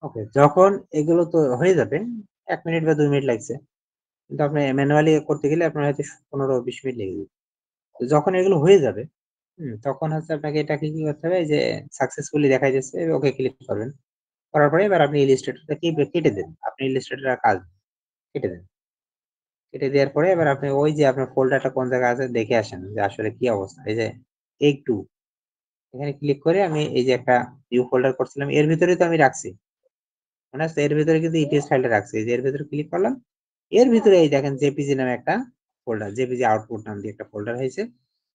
A: ওকে, যখন এগুলো তো হয়ে যাবে ১ মিনিট বা ২ মিনিট লাগছে। কিন্তু আপনি ম্যানুয়ালি করতে গেলে আপনার হয়তো ১৫-২০ মিনিট লেগে যাবে। তো যখন এগুলো হয়ে যাবে তখন হচ্ছে আপনাকে এটাকে কি করতে হবে, এই যে সাকসেসফুলি দেখাই যাচ্ছে, ওকে ক্লিক করবেন। করার পরে এবার আপনি ইলাস্ট্রেটরটা কেটে দেন। আপনি ইলাস্ট্রেটরের কাজ কেটে দেন। কেটে দেওয়ার পরে এবার আপনি ওই যে আপনার ফোল্ডারটা কোন জায়গায় আছে দেখে আসেন যে আসলে কি অবস্থা। এই যে Take2 এখানে ক্লিক করে আমি এই যে একটা নিউ ফোল্ডার করছিলাম, এর ভিতরে তো আমি রাখছি। মনে আছে? এর ভিতরে কিন্তু ইটিএস ফাইলটা রাখছি। এই যে এর ভিতরে ক্লিক করলাম। এর ভিতরে এই দেখেন জেপিজি নামে একটা ফোল্ডার, জেপিজি আউটপুট নাম দিয়ে একটা ফোল্ডার হয়েছে।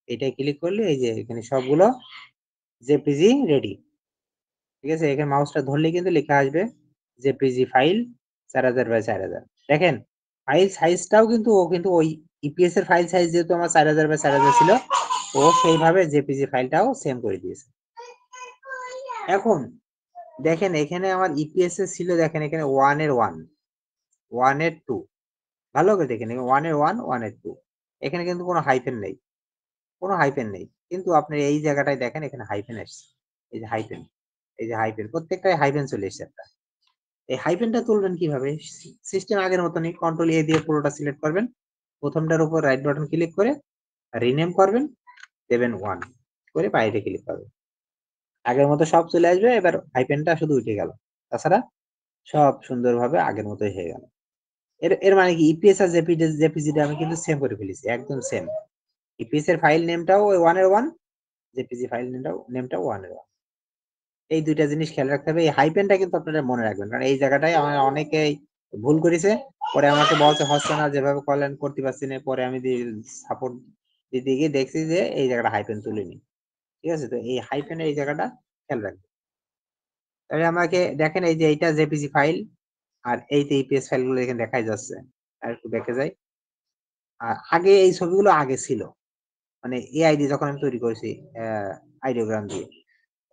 A: এটাই ক্লিক করলে এই যে এখানে সবগুলো জেপিজি রেডি। ঠিক আছে? এখানে মাউসটা ধরলেই কিন্তু লেখা আসবে জেপিজি ফাইল 4000 বাই 4000। দেখেন ফাইল সাইজটাও কিন্তু ও কিন্তু ওই ইপিএস এর ফাইল সাইজ যেহেতু আমার 4000 বাই 4000 ছিল, ও সেইভাবে জেপিজি ফাইলটাও সেম করে দিয়েছে। এখন দেখেন এখানে আমার ইপিএস এ ছিল, দেখেন এখানে 1 এর 1, 1 এর 2, ভালো করে দেখেন 1 এর 1, 1 এর 2, এখানে কিন্তু কোনো হাইফেন নেই, কোনো হাইফেন নেই। কিন্তু আপনি এই জায়গাটায় দেখেন এখানে হাইফেন আসছে। এই যে হাইফেন, এই যে হাইফেন, প্রত্যেকটাই হাইফেন চলে এসেছে একটা। এই হাইফেনটা তুলবেন কিভাবে? সিস্টেম আগের মতনই কন্ট্রোল এ দিয়ে পুরোটা সিলেক্ট করবেন। প্রথমটার উপর রাইট বাটন ক্লিক করে রিনেম করবেন, দেবেন 1 করে বাইরে ক্লিক করবেন। আগের মতো সব চলে আসবে, এবার হাইফেনটা শুধু উঠে গেল। তাছাড়া সব সুন্দরভাবে আগের মতোই হয়ে গেল। এর এর মানে কি ইপিএস আর জেপিজিটা আমি কিন্তু সেম করে ফেলেছি, একদম সেম। ইপিএস এর ফাইল নেমটাও ওই 1 এর 1, জেপিজি ফাইল নেমটাও 1 এর 1। এই দুইটা জিনিস খেয়াল রাখতে হবে। এই হাইফেনটা কিন্তু আপনারা মনে রাখবেন, কারণ এই জায়গাটায় আমার অনেকেই ভুল করেছে। পরে আমাকে বলছে হচ্ছে না, যেভাবে করলেন করতে পারছি না। পরে আমি সাপোর্ট দিতে গিয়ে দেখছি যে এই জায়গাটা হাইফেন তুলিনি। ঠিক আছে? তো এই হাইফেনের এই জায়গাটা খেয়াল রাখবেন। তবে আমাকে দেখেন এই যে এইটা জেপিজি ফাইল, আর এই যে ইপিএস ফাইলগুলো এখানে দেখাই যাচ্ছে। আর একটু দেখে যাই। আগে এই ছবিগুলো আগে ছিল, মানে এআই দিয়ে যখন আমি তৈরি করেছি আইডিওগ্রাম দিয়ে।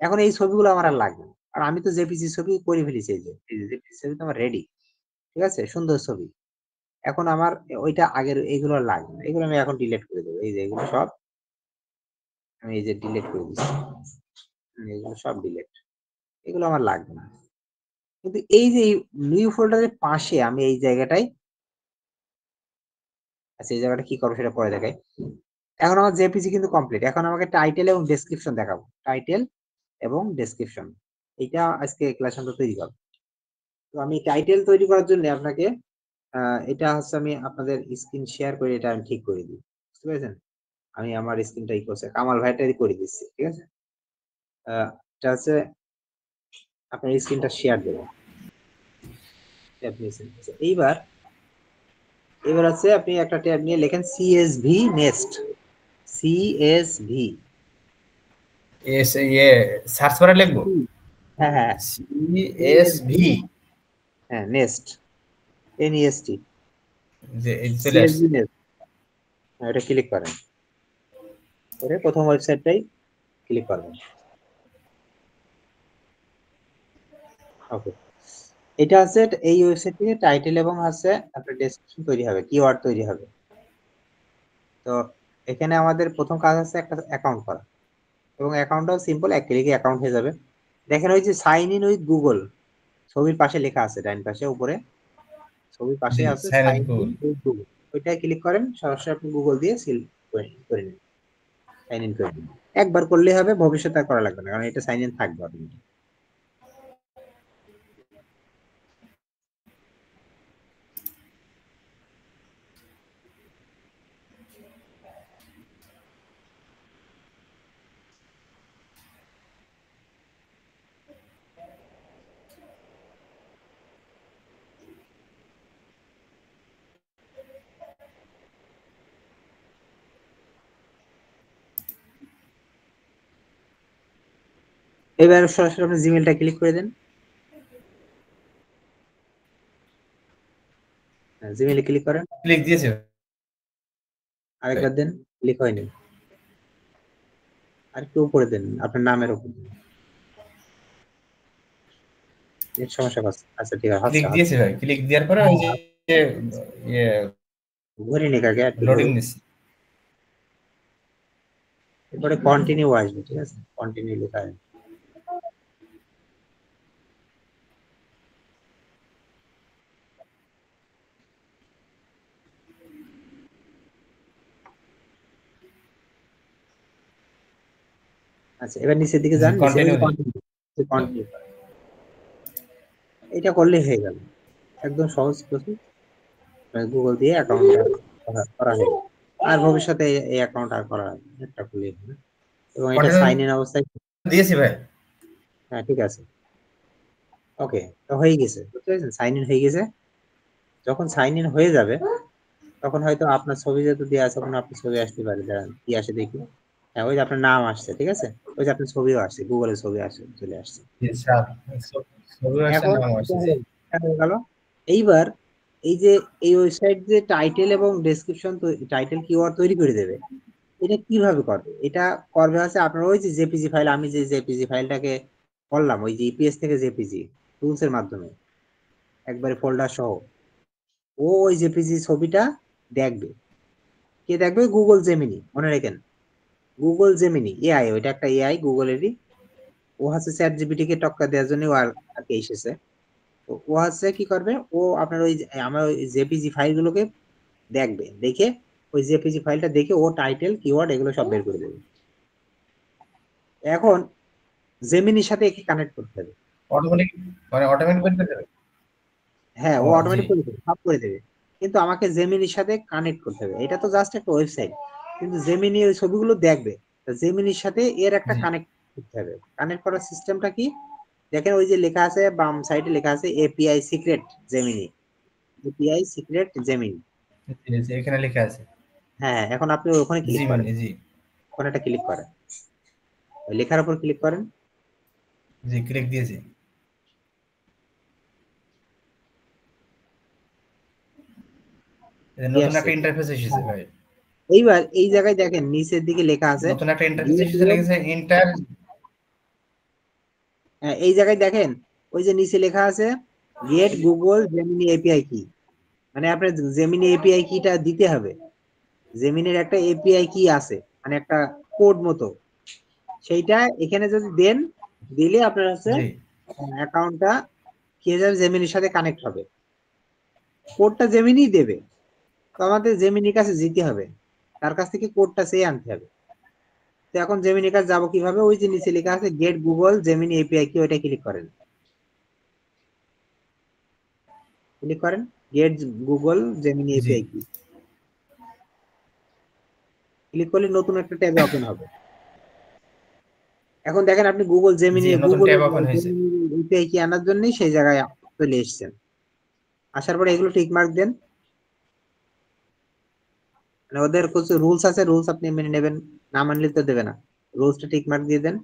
A: এখন এই ছবিগুলো আমার আর লাগবে না। আর আমি তো জেপিজি ছবি করে ফেলেছি, এই যে জেপিজি ছবি তো আমার রেডি। ঠিক আছে? সুন্দর ছবি। এখন আমার ওইটা আগের এইগুলো আর লাগবে না। এগুলো আমি এখন ডিলিট করে দেবো। এই যে এগুলো সব আমি এই যে ডিলিট করে দিচ্ছি। এগুলো সব ডিলিট। এগুলো আমার লাগবে না। কিন্তু এই যে নিউ ফোল্ডারের পাশে আমি এই জায়গাটায়, আচ্ছা এই জায়গাটা কি করবো সেটা পরে দেখাই। এখন আমার জেপিজি কিন্তু কমপ্লিট। এখন আমাকে টাইটেল এবং ডেসক্রিপশন দেখাবো। টাইটেল এবং ডেসক্রিপশন, এইটা আজকে ক্লাস আমরা তৈরি করবো। তো আমি টাইটেল তৈরি করার জন্য আপনাকে এটা হচ্ছে আমি আপনাদের স্ক্রিন শেয়ার করে এটা আমি ঠিক করে দিই। বুঝতে পেরেছেন? আমি আমার স্ক্রিনটা ই করছে কামাল ভাইটাই করে দিচ্ছি। ঠিক আছে? এটা হচ্ছে আপনার স্ক্রিনটা শেয়ার দেবেন। এইবার এবার হচ্ছে আপনি একটা ট্যাব নিয়ে লেখেন সিএসভি নেক্সট, সিএসভি।
B: এস ইয়ে সার্চ করে লিখবো
A: হ্যাঁ হ্যাঁ, সিএসভি,
B: সিএসভি,
A: হ্যাঁ নেক্সট, এনইএসটি,
B: যে এই চলে আসছে।
A: CSV next. এটা ক্লিক করেন, করে প্রথম ওয়েবসাইটটাই ক্লিক করবেন। ওকে, এটা হচ্ছে এই ওয়েবসাইট থেকে টাইটেল এবং হচ্ছে আপনার ডেসক্রিপশন তৈরি হবে, কিওয়ার্ড তৈরি হবে। তো এখানে আমাদের প্রথম কাজ হচ্ছে একটা অ্যাকাউন্ট করা, এবং অ্যাকাউন্টটাও সিম্পল, এক ক্লিকে অ্যাকাউন্ট হয়ে যাবে। দেখেন ওই যে সাইন ইন উইথ গুগল ছবির পাশে লেখা আছে, ডাইন পাশে উপরে ছবির পাশে
B: জি
A: আছে
B: sign in
A: sign in
B: Google.
A: With Google. ওইটাই ক্লিক করেন, সরাসরি আপনি গুগল দিয়ে সিল করে নিন, সাইন ইন করে নিন। একবার করলেই হবে, ভবিষ্যতে আর করা লাগবে না, কারণ এটা সাইন ইন থাকবে অটোমেটিক। এবার সরাসরি আপনি জিমেলটা ক্লিক করে দেন। জিমেলে ক্লিক করেন,
B: ক্লিক দিয়েছে ভাই।
A: আরেকবার দেন, ক্লিক হয়নি। আর একটু উপরে দেন, আপনার নামের উপর দেন। নেট সমস্যা করছে, আচ্ছা ঠিক আছে,
B: ক্লিক
A: হচ্ছে
B: দিয়েছে
A: হচ্ছে।
B: ভাই, ক্লিক দেওয়ার পরে ওই যে ইয়ে
A: ঘুরে নিক আগে, একটু
B: লোডিং
A: ঘুরুক।
B: দিচ্ছে।
A: এরপরে কন্টিনিউ আসবে, ঠিক আছে? কন্টিনিউ লেখা আসবে। আচ্ছা, এবার নিচের দিকে যান, নিচে
B: কন্টিনিউ
A: কন্টিনিউ করেন। এটা করলে হয়ে গেল, একদম সহজ প্রসেস। গুগল দিয়ে অ্যাকাউন্ট করা হয়ে গেল। আর ভবিষ্যতে এই অ্যাকাউন্ট আর করা একটা খুলে হবে। এবং এটা
B: কন্টিনিউ
A: সাইন ইন অবস্থায়।
B: দিয়েছি ভাই।
A: হ্যাঁ, ঠিক আছে, ওকে, তো হয়ে গেছে, বুঝতে পেরেছেন, সাইন ইন হয়ে গেছে। যখন সাইন ইন হয়ে যাবে তখন হয়তো আপনার ছবি যেহেতু দেওয়া আছে, তখন আপনার ছবি আসতে পারে, দাঁড়ান কি আসে দেখি। হ্যাঁ, ওই যে আপনার নাম আসছে, ঠিক আছে, ওই যে আপনার ছবিও আসছে, গুগলের ছবি আসছে, চলে আসছে।
B: ছবি আসছে,
A: এখন
B: নাম আসছে, জি।
A: এটা হয়ে গেল। এইবার এই যে এই ওয়েবসাইট যে টাইটেল এবং ডেসক্রিপশন, টাইটেল কিওয়ার্ড তৈরি করে দেবে, এটা কিভাবে করবে? এটা করবে হচ্ছে আপনার ওই যে জেপিজি ফাইল, আমি যে জেপিজি ফাইলটাকে করলাম ওই যে ইপিএস থেকে জেপিজি টুলস এর মাধ্যমে একবারে ফোল্ডার সহ, ও ওই জেপিজি ছবিটা দেখবে। কে দেখবে? গুগল জেমিনি, মনে রাখেন, গুগল জেমিনি এআই, ওইটা একটা এআই গুগলেরই। ও হচ্ছে চ্যাট জিপিটি কে টক্কা দেওয়ার জন্য ও আর কি এসেছে। তো ও হচ্ছে কি করবে, ও আপনার ওই আমার ওই জেপিজি ফাইলগুলোকে দেখবে, দেখে ওই জেপিজি ফাইলটা দেখে ও টাইটেল কিওয়ার্ড এগুলো সব বের করে দেবে। এখন জেমিনির সাথে একে কানেক্ট করতে হবে।
B: অটোমেটিক, মানে অটোমেটিক বের করে দেবে।
A: হ্যাঁ,
B: ও
A: ও
B: জি।
A: অটোমেটিক করে দেবে, সব করে দেবে। কিন্তু আমাকে জেমিনির সাথে কানেক্ট করতে হবে। এটা তো জাস্ট একটা ওয়েবসাইট, কিন্তু জেমিনি ওই ছবিগুলো দেখবে। তা জেমিনির সাথে এর একটা
B: জি
A: কানেক্ট করতে হবে। কানেক্ট করার সিস্টেমটা কি? দেখেন ওই যে লেখা আছে বাম সাইডে, লেখা আছে API secret Gemini, API secret Gemini.
B: জি, জি, এখানে লেখা আছে
A: হ্যাঁ, এখন আপনি ওখানে ক্লিক করেন,
B: জিমিনি, জি।
A: ওখানে একটা ক্লিক করেন, ওই লেখার উপর ক্লিক করেন।
B: জি, ক্লিক দিয়েছি।
A: কি
B: নতুন
A: আসছে?
B: একটা ইন্টারফেস এসেছে
A: হ্যাঁ।
B: ভাই।
A: এইবার এই জায়গায় দেখেন নিচের দিকে লেখা আছে
B: নতুন একটা ইন্টারফেস
A: গেট
B: এসেছে,
A: ওয়েব।
B: লিখেছে ইন্টার।
A: হ্যাঁ, এই জায়গায় দেখেন ওই যে নিচে লেখা আছে গেট গুগল জেমিনি এপিআই কি, মানে আপনার জেমিনি এপিআই কিটা দিতে হবে। জেমিনির একটা এপিআই কি আছে, মানে একটা কোড মতো, সেইটা এখানে যদি দেন, দিলে আপনার হচ্ছে
B: জি
A: অ্যাকাউন্টটা কি হয়ে যাবে, জেমিনির সাথে কানেক্ট হবে। কোডটা জেমিনি দেবে, তো আমাদের জেমিনির কাছে যেতে হবে, তার কাছ থেকে কোডটা চেয়ে আনতে হবে। তো এখন জেমিনির কাছে যাবো কিভাবে? ওই যে নিচে লেখা আছে গেট গুগল জেমিনি এপিআই কি, ওইটা ক্লিক করেন, ক্লিক করেন, গেট গুগল জেমিনি
B: জি
A: এপিআই কি, ক্লিক করলে নতুন একটা ট্যাবে ওপেন হবে। এখন দেখেন আপনি গুগল
B: জি,
A: জেমিনি,
B: নতুন
A: গুগল
B: ট্যাব ওপেন হয়েছে।
A: এপিআই কি আনার জন্যই সেই জায়গায় চলে এসেছেন। আসার পরে এগুলো টিক মার্ক দেন, মানে ওদের কিছু রুলস আছে, রুলস আপনি মেনে নেবেন, না মানলে তো দেবে না। রুলসটা টিক মার্ক দিয়ে দেন,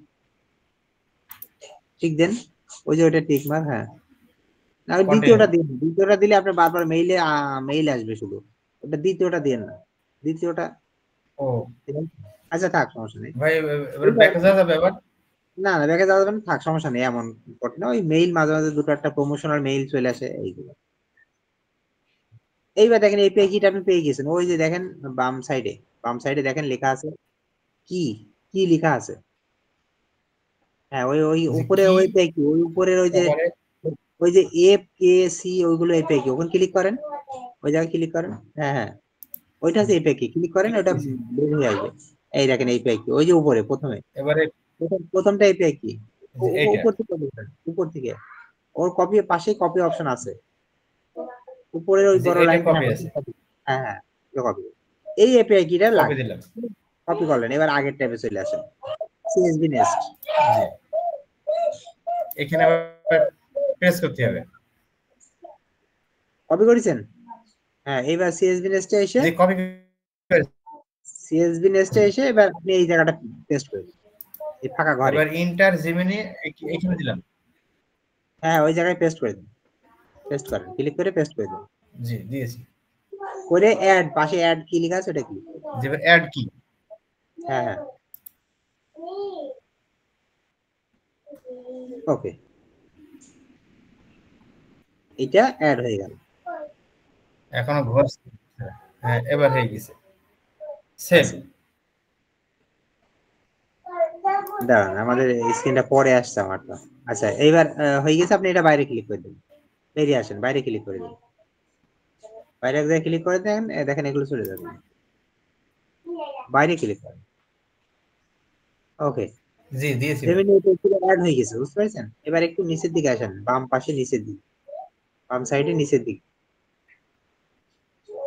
A: ঠিক দেন, ওই যে ওইটা টিক মার্ক, হ্যাঁ। না, ওই
B: কন্টিনিউ।
A: দ্বিতীয়টা দিন, দ্বিতীয়টা দিলে আপনার বারবার মেইলে মেইল আসবে শুধু, ওটা দ্বিতীয়টা দিন না, দ্বিতীয়টা
B: ও
A: দিলেন। আচ্ছা, থাক, সমস্যা নেই।
B: ভাই, এবার ব্যাকে যাওয়া যাবে এবার?
A: না না, দেখে যাওয়া যাবে না, থাক, সমস্যা নেই, এমন কঠিন না। ওই মেইল মাঝে মাঝে দুটো একটা প্রমোশনাল মেইল চলে আসে, এইগুলো। এইবার দেখেন এপিআই কিটা আপনি পেয়ে গেছেন, ওই যে দেখেন বাম সাইডে, বাম সাইডে দেখেন লেখা আছে কি, কি লেখা আছে। হ্যাঁ, ওই ওই
B: যে
A: উপরে
B: কি,
A: ওই এপিআই কি, ওই উপরের
B: তারপরে
A: ওই যে এফ কে সি, ওইগুলো এপিআই কি, ওখানে ক্লিক করেন, ওই জায়গায় ক্লিক করেন। হ্যাঁ হ্যাঁ, ওইটা হচ্ছে এপিআই কি, ক্লিক করেন,
B: ক্লিক
A: ওটা
B: দিয়েছি।
A: বের হয়ে আসবে। এই দেখেন এপিআই কি, ওই যে উপরে প্রথমে,
B: এবারে
A: প্রথমটা এপিআই কি,
B: যে এইটা,
A: উপর থেকে দেখবেন, উপর থেকে ওর কপি, পাশে কপি অপশন আছে, উপরের ওই
B: যে
A: বড়
B: এইটা
A: লাইনটা,
B: কপি
A: হ্যাঁ,
B: আছে,
A: copy। হ্যাঁ হ্যাঁ, কপি। এই এপিআই কিটা
B: কপি
A: লাগবে,
B: দিলাম।
A: কপি করলেন, এবার আগের ট্যাবে চলে আসেন, সিএসভি নেস্ট,
B: জি, এখানে আবার প্রেস করতে হবে।
A: কপি করেছেন? হ্যাঁ, এবার সিএসভি নেস্টে এসে,
B: যে কপি,
A: সিএসভি নেস্টে এসে এবার আপনি এই জায়গাটা পেস্ট করে দিন, এই ফাঁকা ঘরে।
B: এবার ইন্টার জিমিনি এখানে দিলাম।
A: হ্যাঁ, ওই জায়গায় পেস্ট করে দিন, পেস্ট করেন, ক্লিক করে পেস্ট করে দিন,
B: জি দিয়েছি।
A: করে অ্যাড, পাশে অ্যাড কি লেখা আছে ওটা ক্লিক করুন।
B: যে এবার অ্যাড কি,
A: হ্যাঁ হ্যাঁ, ওকে, এটা অ্যাড হয়ে গেল।
B: এখনো ঘর, হ্যাঁ এবার হয়ে গেছে, সেভ।
A: আচ্ছা, দাঁড়ান, আমাদের স্ক্রিনটা পরে আসছে আমারটা। আচ্ছা, এইবার হয়ে গেছে, আপনি এটা বাইরে ক্লিক করে দিন, বেরিয়ে আসেন, বাইরে ক্লিক করে দিন, বাইরে এক জায়গায় ক্লিক করে দেন, দেখেন এগুলো চলে যাবে, বাইরে ক্লিক করেন, ওকে।
B: জি দিয়েছিল।
A: জেমিনি উপরে অ্যাড হয়ে গেছে, বুঝতে পারছেন? এবার একটু নিচের দিকে আসেন, বাম পাশে নিচের দিকে, বাম সাইডে নিচের দিকে,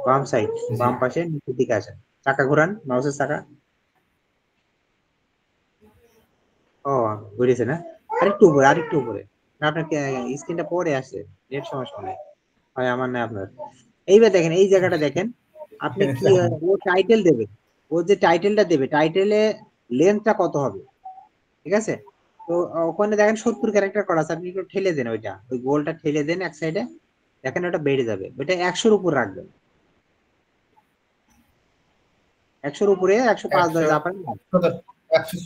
A: বাম সাইড,
B: জি
A: বাম পাশে নিচের দিকে আসেন, চাকা ঘোরান, মাউসের চাকা। ও, ঘুরেছে না? আরেকটু উপরে, আরেকটু উপরে। না, আপনার স্ক্রিনটা পরে আসে, নেট সমস্যা নেই, হয় আমার না আপনার। এইবার দেখেন এই জায়গাটা দেখেন, আপনি কি ও টাইটেল দেবে, ও যে টাইটেলটা দেবে, টাইটেলে লেন্থটা কত হবে, ঠিক আছে? তো ওখানে দেখেন 70 ক্যারেক্টার করা আছে, আপনি একটু ঠেলে দেন, ওইটা ওই গোলটা ঠেলে দেন এক সাইডে, দেখেন ওটা বেড়ে যাবে, ওইটা 100-র উপর রাখবেন, 100-র উপরে 105
B: একশো
A: যা পারেন রাখবেন।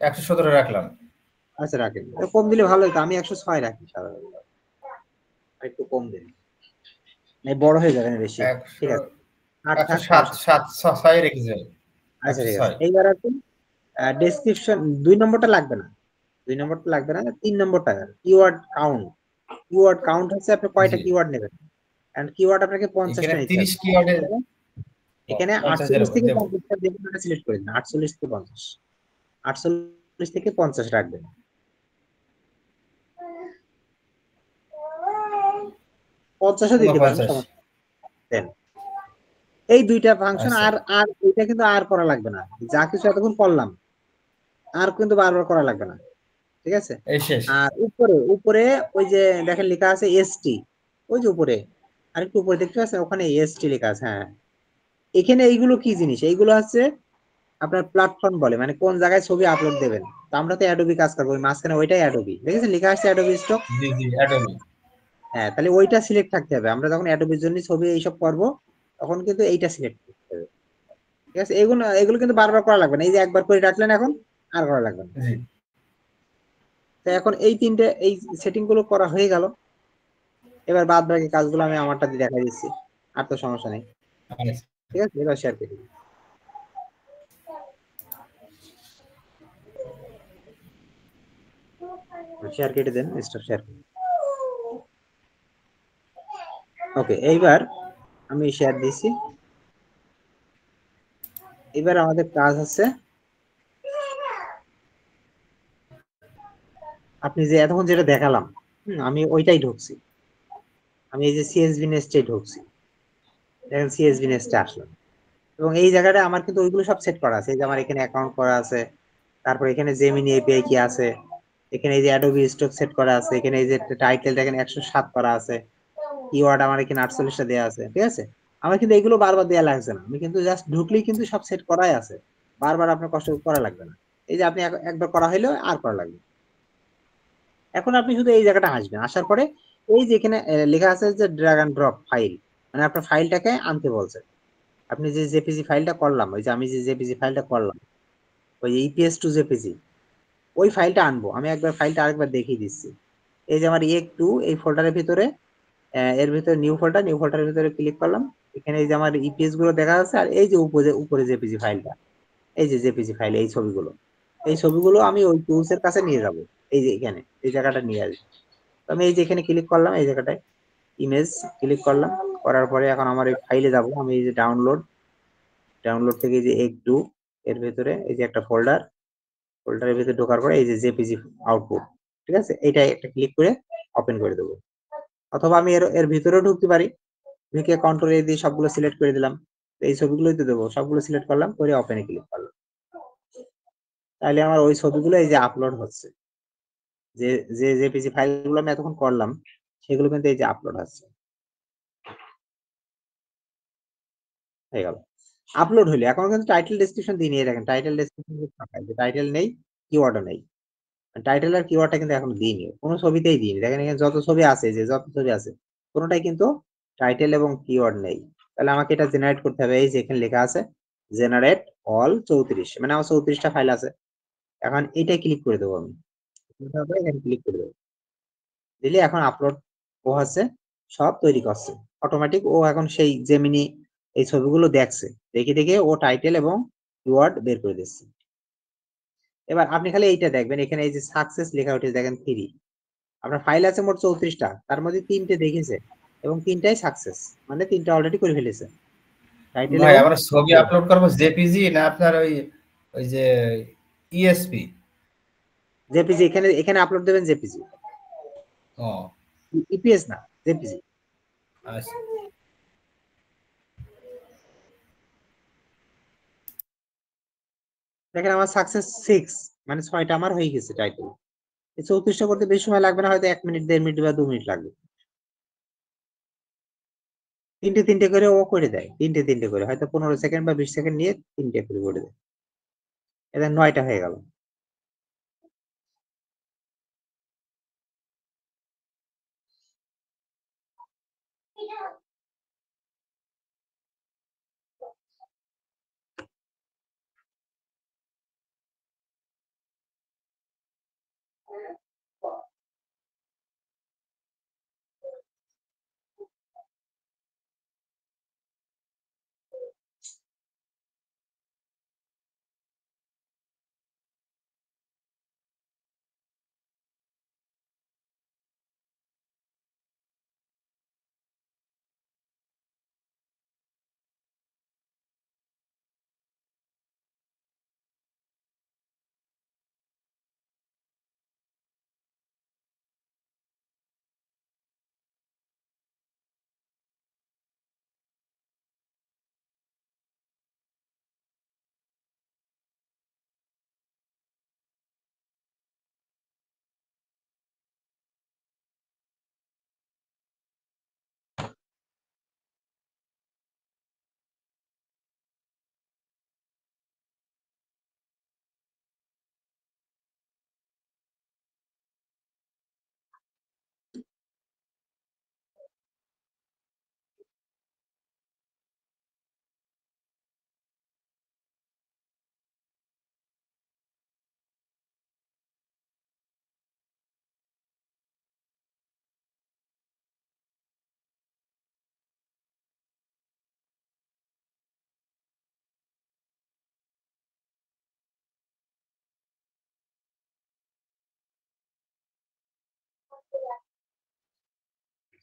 B: 117 রাখলাম।
A: আচ্ছা রাখেন, তো কম দিলে ভালো হতো, আমি 106 রাখি সাধারণত, আর একটু কম দিন, এই বড় হয়ে যাবে না বেশি। ঠিক
B: 100
A: আছে, আট থাক
B: 107
A: সমস্যা নেই।
B: 6 রেখেছে।
A: আচ্ছা ঠিক আছে,
B: 106।
A: এইবার আপনি ডেসক্রিপশন 2 নম্বরটা লাগবে না, 2 নম্বরটা লাগবে না, 3 নম্বরটা কিওয়ার্ড কাউন্ট। কিওয়ার্ড কাউন্ট হচ্ছে আপনি কয়টা
B: জি
A: কিওয়ার্ড নেবেন, এন্ড কিওয়ার্ড আপনাকে
B: এখানে
A: 50টা নিতে
B: 30
A: হবে।
B: কিওয়ার্ডের
A: এখানে
B: 50 এর
A: 48 থেকে
B: দেব।
A: 50টা যে কোনোটা সিলেক্ট করে দিন, 48 থেকে 50, 48 থেকে 50 রাখবেন, 50ও দিতে পারেন,
B: 49।
A: সমস্যা নেই। এই 2টা ফাংশন,
B: আচ্ছা
A: আর আর এটা কিন্তু আর করা লাগবে না, যা কিছু এতক্ষণ করলাম আর কিন্তু বারবার করা লাগবে না, ঠিক আছে?
B: এই শেষ।
A: আর উপরে উপরে ওই যে দেখেন লেখা আছে এসটি, ওই যে উপরে আরেকটু উপরে দেখতে পাচ্ছেন, ওখানে এসটি লেখা আছে, হ্যাঁ। এখানে এইগুলো কি জিনিস, এইগুলো হচ্ছে আপনার প্ল্যাটফর্ম বলে, মানে কোন জায়গায় ছবি আপলোড দেবেন। তো আমরা তো অ্যাডোবি কাজ করবো, ওই মাঝখানে ওইটাই অ্যাডোবি, দেখেছেন লেখা আছে অ্যাডোবি স্টক।
B: জি জি অ্যাডোবি।
A: হ্যাঁ, তাহলে ওইটা সিলেক্ট থাকতে হবে, আমরা যখন অ্যাডোবির জন্য ছবি এইসব করবো তখন কিন্তু এইটা সিলেক্ট করতে হবে, ঠিক আছে? এগুলো এগুলো কিন্তু বারবার করা লাগবে না, এই যে একবার করে রাখলেন এখন, আর করা লাগবে না।
B: জি
A: তো এখন এই তিনটে এই সেটিং গুলো করা হয়ে গেল, এবার বাদ বাকি কাজগুলো আমি আমারটা দিয়ে দেখা দিচ্ছি, আর তো সমস্যা নেই,
B: আচ্ছা।
A: ঠিক আছে? এবার শেয়ার করি, শেয়ার কেটে দেন, স্টপ শেয়ার। ওকে, এইবার আমি শেয়ার দিছি, এবার আমাদের কাজ হচ্ছে, আপনি যে এতক্ষণ যেটা দেখালাম, আমি ওইটাই ঢুকছি, আমি এই যে সিএসভি নেস্টে ঢুকছি, দেখেন সিএসভি নেস্টে আসলাম, এবং এই জায়গাটা আমার কিন্তু ওইগুলো সব সেট করা আছে, এই যে আমার এখানে অ্যাকাউন্ট করা আছে, তারপর এখানে জেমিনি এপিআই কি আছে, এখানে এই যে অ্যাডোবি স্টক সেট করা আছে, এখানে এই যে টাইটেল দেখেন 107 করা আছে, কিওয়ার্ড আমার এখানে 48টা দেওয়া আছে, ঠিক আছে? আমার কিন্তু এগুলো বারবার দেওয়া লাগছে না, আমি কিন্তু জাস্ট ঢুকলেই কিন্তু সব সেট করাই আছে, বারবার আপনার কষ্ট করা লাগবে না। এই যে আপনি একবার করা হইলো আর করা লাগবে। এখন আপনি শুধু এই জায়গাটা আসবেন, আসার পরে এই যে এখানে লেখা আছে যে ড্র্যাগ এন্ড ড্রপ ফাইল, মানে আপনার ফাইলটাকে আনতে বলছে। আপনি যে জেপিজি ফাইলটা করলাম, ওই যে আমি যে জেপিজি ফাইলটা করলাম, ওই ইপিএস টু জেপিজি, ওই ফাইলটা আনবো, আমি একবার ফাইলটা আরেকবার দেখিয়ে দিচ্ছি। এই যে আমার টু এই ফোল্ডারের ভিতরে, এর ভিতরে নিউ ফোল্ডার, নিউ ফোল্ডারের ভিতরে ক্লিক করলাম, এখানে এই যে আমার ইপিএস গুলো দেখা যাচ্ছে, আর এই যে উপরে উপরে জেপিজি ফাইলটা, এই যে জেপিজি ফাইল, এই ছবিগুলো, এই ছবিগুলো আমি ওই টুলস এর কাছে নিয়ে যাব, এই যে এখানে এই জায়গাটা নিয়ে আসবো। তো আমি এই যে এখানে ক্লিক করলাম, এই জায়গাটায় ইমেজ ক্লিক করলাম, করার পরে এখন আমার এই ফাইলে যাব, আমি এই যে ডাউনলোড, ডাউনলোড থেকে এই যে টু এর ভিতরে এই যে একটা ফোল্ডার, ফোল্ডারের ভিতরে ঢোকার পরে এই যে জেপিজি আউটপুট, ঠিক আছে? এইটা একটা ক্লিক করে ওপেন করে দেবো, অথবা আমি এর এর ভিতরেও ঢুকতে পারি, ঢুকে কন্ট্রোল এ দিয়ে সবগুলো সিলেক্ট করে দিলাম, এই ছবিগুলোই তো দেবো, সবগুলো সিলেক্ট করলাম, করে ওপেনে ক্লিক করলাম, তাহলে আমার ওই ছবিগুলো এই যে আপলোড হচ্ছে, যে যে জেপিজি ফাইলগুলো আমি এতক্ষণ করলাম সেগুলো কিন্তু এই যে আপলোড হচ্ছে, হয়ে গেল। আপলোড হইলো, এখন কিন্তু টাইটেল ডেসক্রিপশন দিয়ে নিয়ে রাখেন, টাইটেল ডেসক্রিপশন টাইটেল নেই, কিওয়ার্ডও নেই, টাইটেল আর কিওয়ার্ডটা কিন্তু এখন দিইনি, কোনো ছবিতেই দিইনি, দেখেন এখানে যত ছবি আছে, যে যত ছবি আছে কোনোটাই কিন্তু টাইটেল এবং কিওয়ার্ড নেই। তাহলে আমাকে এটা জেনারেট করতে হবে, এই যে এখানে লেখা আছে জেনারেট অল 34, মানে আমার 34টা ফাইল আছে, এখন এটাই ক্লিক করে দেবো আমি, এখানে ক্লিক করে দেবো, দিলে এখন আপলোড ও হচ্ছে, সব তৈরি করছে অটোমেটিক, ও এখন সেই জেমিনি এই ছবিগুলো দেখছে, দেখে দেখে ও টাইটেল এবং কিওয়ার্ড বের করে দিচ্ছে। এবার আপনি খালি এইটা দেখবেন, এখানে এই যে সাকসেস লেখা উঠে দেখেন 3, আপনার ফাইল আছে মোট 34টা, তার মধ্যে 3টে দেখেছে এবং 3টাই সাকসেস, মানে 3টা অলরেডি করে ফেলেছে, টাইটেল
B: ভাই
A: এবং
B: আমরা ছবি আপলোড করব জেপিজি না আপনার ওই ওই যে ইএসপি?
A: জেপিজি এখানে আপলোড দেবেন জেপিজি,
B: ও
A: ইপিএস না, জেপিজি।
B: আচ্ছা
A: দেখেন আমার সাকসেস 6, মানে 6টা আমার হয়ে গেছে টাইটেল। 34টা করতে বেশি সময় লাগবে না, হয়তো 1 মিনিট 1.5 মিনিট বা 2 মিনিট লাগবে। তিনটে তিনটে করে ও করে দেয়, তিনটে তিনটে করে, হয়তো 15 সেকেন্ড বা 20 সেকেন্ড নিয়ে তিনটে করে দেয়। এদের 9টা হয়ে গেল।